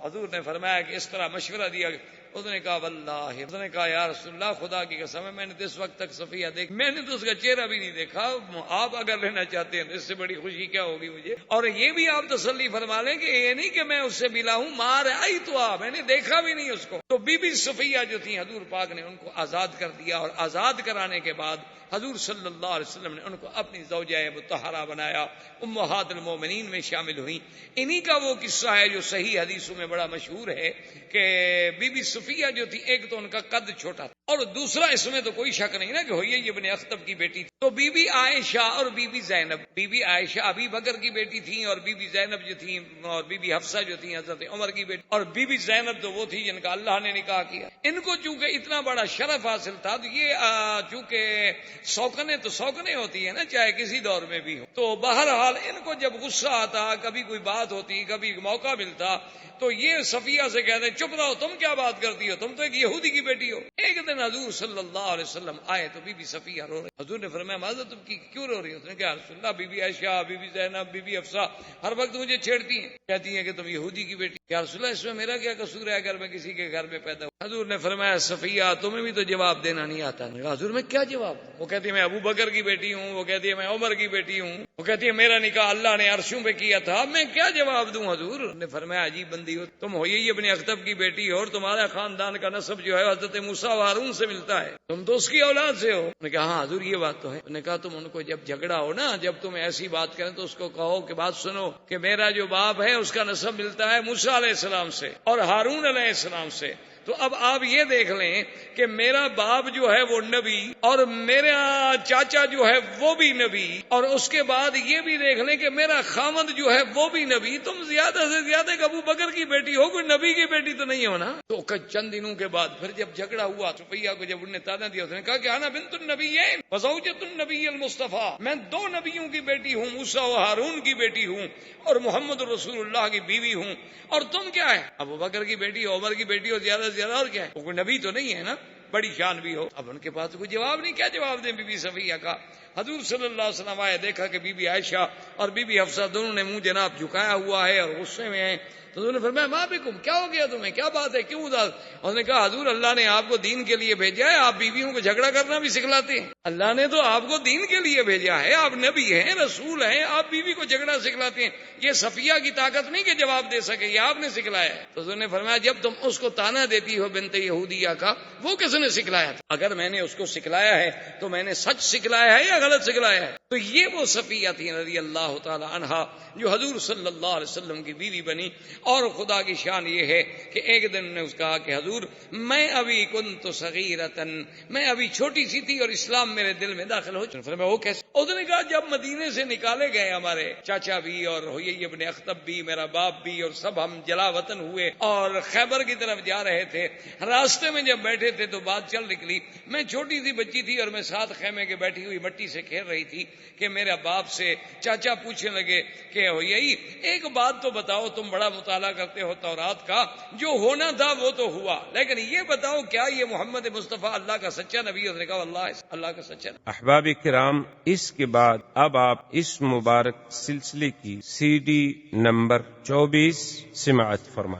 حضور نے فرمایا کہ اس طرح مشورہ دیا، اس نے کہا واللہ، اس نے کہا یا رسول اللہ خدا کی قسم ہے میں نے اس وقت تک صفیہ دیکھ، میں نے تو اس کا چہرہ بھی نہیں دیکھا، آپ اگر لینا چاہتے ہیں تو اس سے بڑی خوشی کیا ہوگی مجھے، اور یہ بھی آپ تسلی فرما لیں کہ یہ نہیں کہ میں اس سے ملا ہوں، مار آئی تو میں نے دیکھا بھی نہیں اس کو۔ تو بی بی صفیہ جو تھی حضور پاک نے ان کو آزاد کر دیا، اور آزاد کرانے کے بعد حضور صلی اللہ علیہ وسلم نے ان کو اپنی زوجہ مطہرہ بنایا، امہات المومنین میں شامل ہوئیں۔ انہی کا وہ قصہ ہے جو صحیح حدیثوں میں بڑا مشہور ہے کہ بی بی صفیہ جو تھی، ایک تو ان کا قد چھوٹا تھا، اور دوسرا اس میں تو کوئی شک نہیں نا کہ ہوئی ابن اخطب کی بیٹی تھی. تو بی بی عائشہ اور بی بی زینب، بی بی عائشہ ابی بکر کی بیٹی تھیں، اور بی بی زینب جو تھیں اور بی بی حفصہ جو تھیں حضرت عمر کی بیٹی، اور بی بی زینب تو وہ تھی جن کا اللہ نے نکاح کیا. ان کو چونکہ اتنا بڑا شرف حاصل تھا تو یہ چونکہ سوکنے ہوتی ہے نا، چاہے کسی دور میں بھی ہو، تو بہرحال ان کو جب غصہ آتا، کبھی کوئی بات ہوتی، کبھی موقع ملتا، تو یہ صفیہ سے کہتے چپ رہو، تم کیا بات کرتی ہو، تم تو ایک یہودی کی بیٹی ہو. ایک دن حضور صلی اللہ علیہ وسلم آئے تو بی بی صفیہ رو رہی. حضور نے فرمایا معذرت، تم کی کیوں رو رہی ہو؟ اس نے کہا رسول اللہ، بی بی عائشہ، بی بی زینب، بی بی حفصہ ہر وقت مجھے چھیڑتی ہیں، کہتی ہیں کہ تم یہودی کی بیٹی. یا رسول اللہ، اس میں میرا کیا قصور ہے اگر میں کسی کے گھر میں پیدا ہوں؟ حضور نے فرمایا صفیہ، تمہیں بھی تو جواب دینا نہیں آتا. حضور میں کیا جواب دوں؟ وہ کہتی ہے میں ابو بکر کی بیٹی ہوں، وہ کہتی ہے میں عمر کی بیٹی ہوں، وہ کہتی ہے میرا نکاح اللہ نے عرشوں پہ کیا تھا، میں کیا جواب دوں؟ حضور نے فرمایا عجیب بندی ہو تم، ہو یہ ابن اخطب کی بیٹی ہو، اور تمہارا خاندان کا نسب جو ہے حضرت موسیٰ و ہارون سے ملتا ہے، تم تو اس کی اولاد سے ہو. نے کہا ہاں حضور یہ بات تو ہے. نے کہا تم ان کو جب جھگڑا ہو نا، جب تم ایسی بات کریں تو اس کو کہو کہ بات سنو کہ میرا جو باپ ہے اس کا نسب ملتا ہے موسیٰ علیہ السلام سے اور ہارون علیہ السلام سے. تو اب آپ یہ دیکھ لیں کہ میرا باپ جو ہے وہ نبی، اور میرا چاچا جو ہے وہ بھی نبی، اور اس کے بعد یہ بھی دیکھ لیں کہ میرا خامد جو ہے وہ بھی نبی. تم زیادہ سے زیادہ ایک ابو بکر کی بیٹی ہو، کوئی نبی کی بیٹی تو نہیں ہو نا. تو چند دنوں کے بعد پھر جب جھگڑا ہوا، صفیہ کو جب انہوں نے تانا دیا، اس نے کہا کہ انا بنت النبیین وزوجۃ النبی المصطفیٰ، میں دو نبیوں کی بیٹی ہوں، موسیٰ و ہارون کی بیٹی ہوں اور محمد رسول اللہ کی بیوی ہوں، اور تم کیا ہے؟ ابو بکر کی بیٹی ہو، عمر کی بیٹی ہو، زیادہ سے زیادہ اور کیا ہے؟ وہ کوئی نبی تو نہیں ہے نا، بڑی شان بھی ہو. اب ان کے پاس کوئی جواب نہیں، کیا جواب دیں بی بی صفیہ کا. حضور صلی اللہ علیہ وسلم آئے، دیکھا کہ بی بی عائشہ اور بی بی حفصہ دونوں نے منہ جناب جھکایا ہوا ہے اور غصے میں ہیں. تو انہوں نے فرمایا ما بکم، کیا ہو گیا تمہیں، کیا بات ہے، کیوں اداس؟ انہوں نے کہا حضور اللہ نے آپ کو دین کے لیے بھیجا ہے، آپ بیویوں کو جھگڑا کرنا بھی سکھلاتے ہیں. اللہ نے تو آپ کو دین کے لیے بھیجا ہے، آپ نبی ہیں، رسول ہیں، آپ بیوی کو جھگڑا سکھلاتے ہیں. یہ صفیہ کی طاقت نہیں کہ جواب دے سکے، یہ آپ نے سکھلایا ہے. تو انہوں نے فرمایا جب تم اس کو تانا دیتی ہو بنت یہودیہ کا، وہ کس نے سکھلایا تھا؟ اگر میں نے اس کو سکھلایا ہے تو میں نے سچ سکھلایا ہے یا غلط سکھلایا ہے؟ تو یہ وہ صفیہ تھی رضی اللہ تعالی عنہا جو حضور صلی اللہ علیہ وسلم کی بیوی بنی. اور خدا کی شان یہ ہے کہ ایک دن نے اس کہا کہ حضور میں ابھی کنت صغیرتن، میں ابھی چھوٹی سی تھی اور اسلام میرے دل میں داخل ہو چکا. فرمایا وہ کیسے؟ اس نے کہا جب مدینے سے نکالے گئے ہمارے چاچا بھی اور ہوئی ابن اخطب بھی، میرا باپ بھی، اور سب ہم جلا وطن ہوئے اور خیبر کی طرف جا رہے تھے، راستے میں جب بیٹھے تھے تو بات چل نکلی. میں چھوٹی سی بچی تھی اور میں ساتھ خیمے کے بیٹھی ہوئی مٹی سے کھیل رہی تھی کہ میرا باپ سے چاچا پوچھنے لگے کہ ہوئی ایک بات تو بتاؤ، تم بڑا مطالعہ کرتے ہو تورات کا، جو ہونا تھا وہ تو ہوا، لیکن یہ بتاؤ کیا یہ محمد مصطفیٰ اللہ کا سچا نبی؟ اس نے کہا اللہ کا سچا نبی. احباب کرام، اس کے بعد اب آپ اس مبارک سلسلے کی CD نمبر 24 سماعت فرمائیں.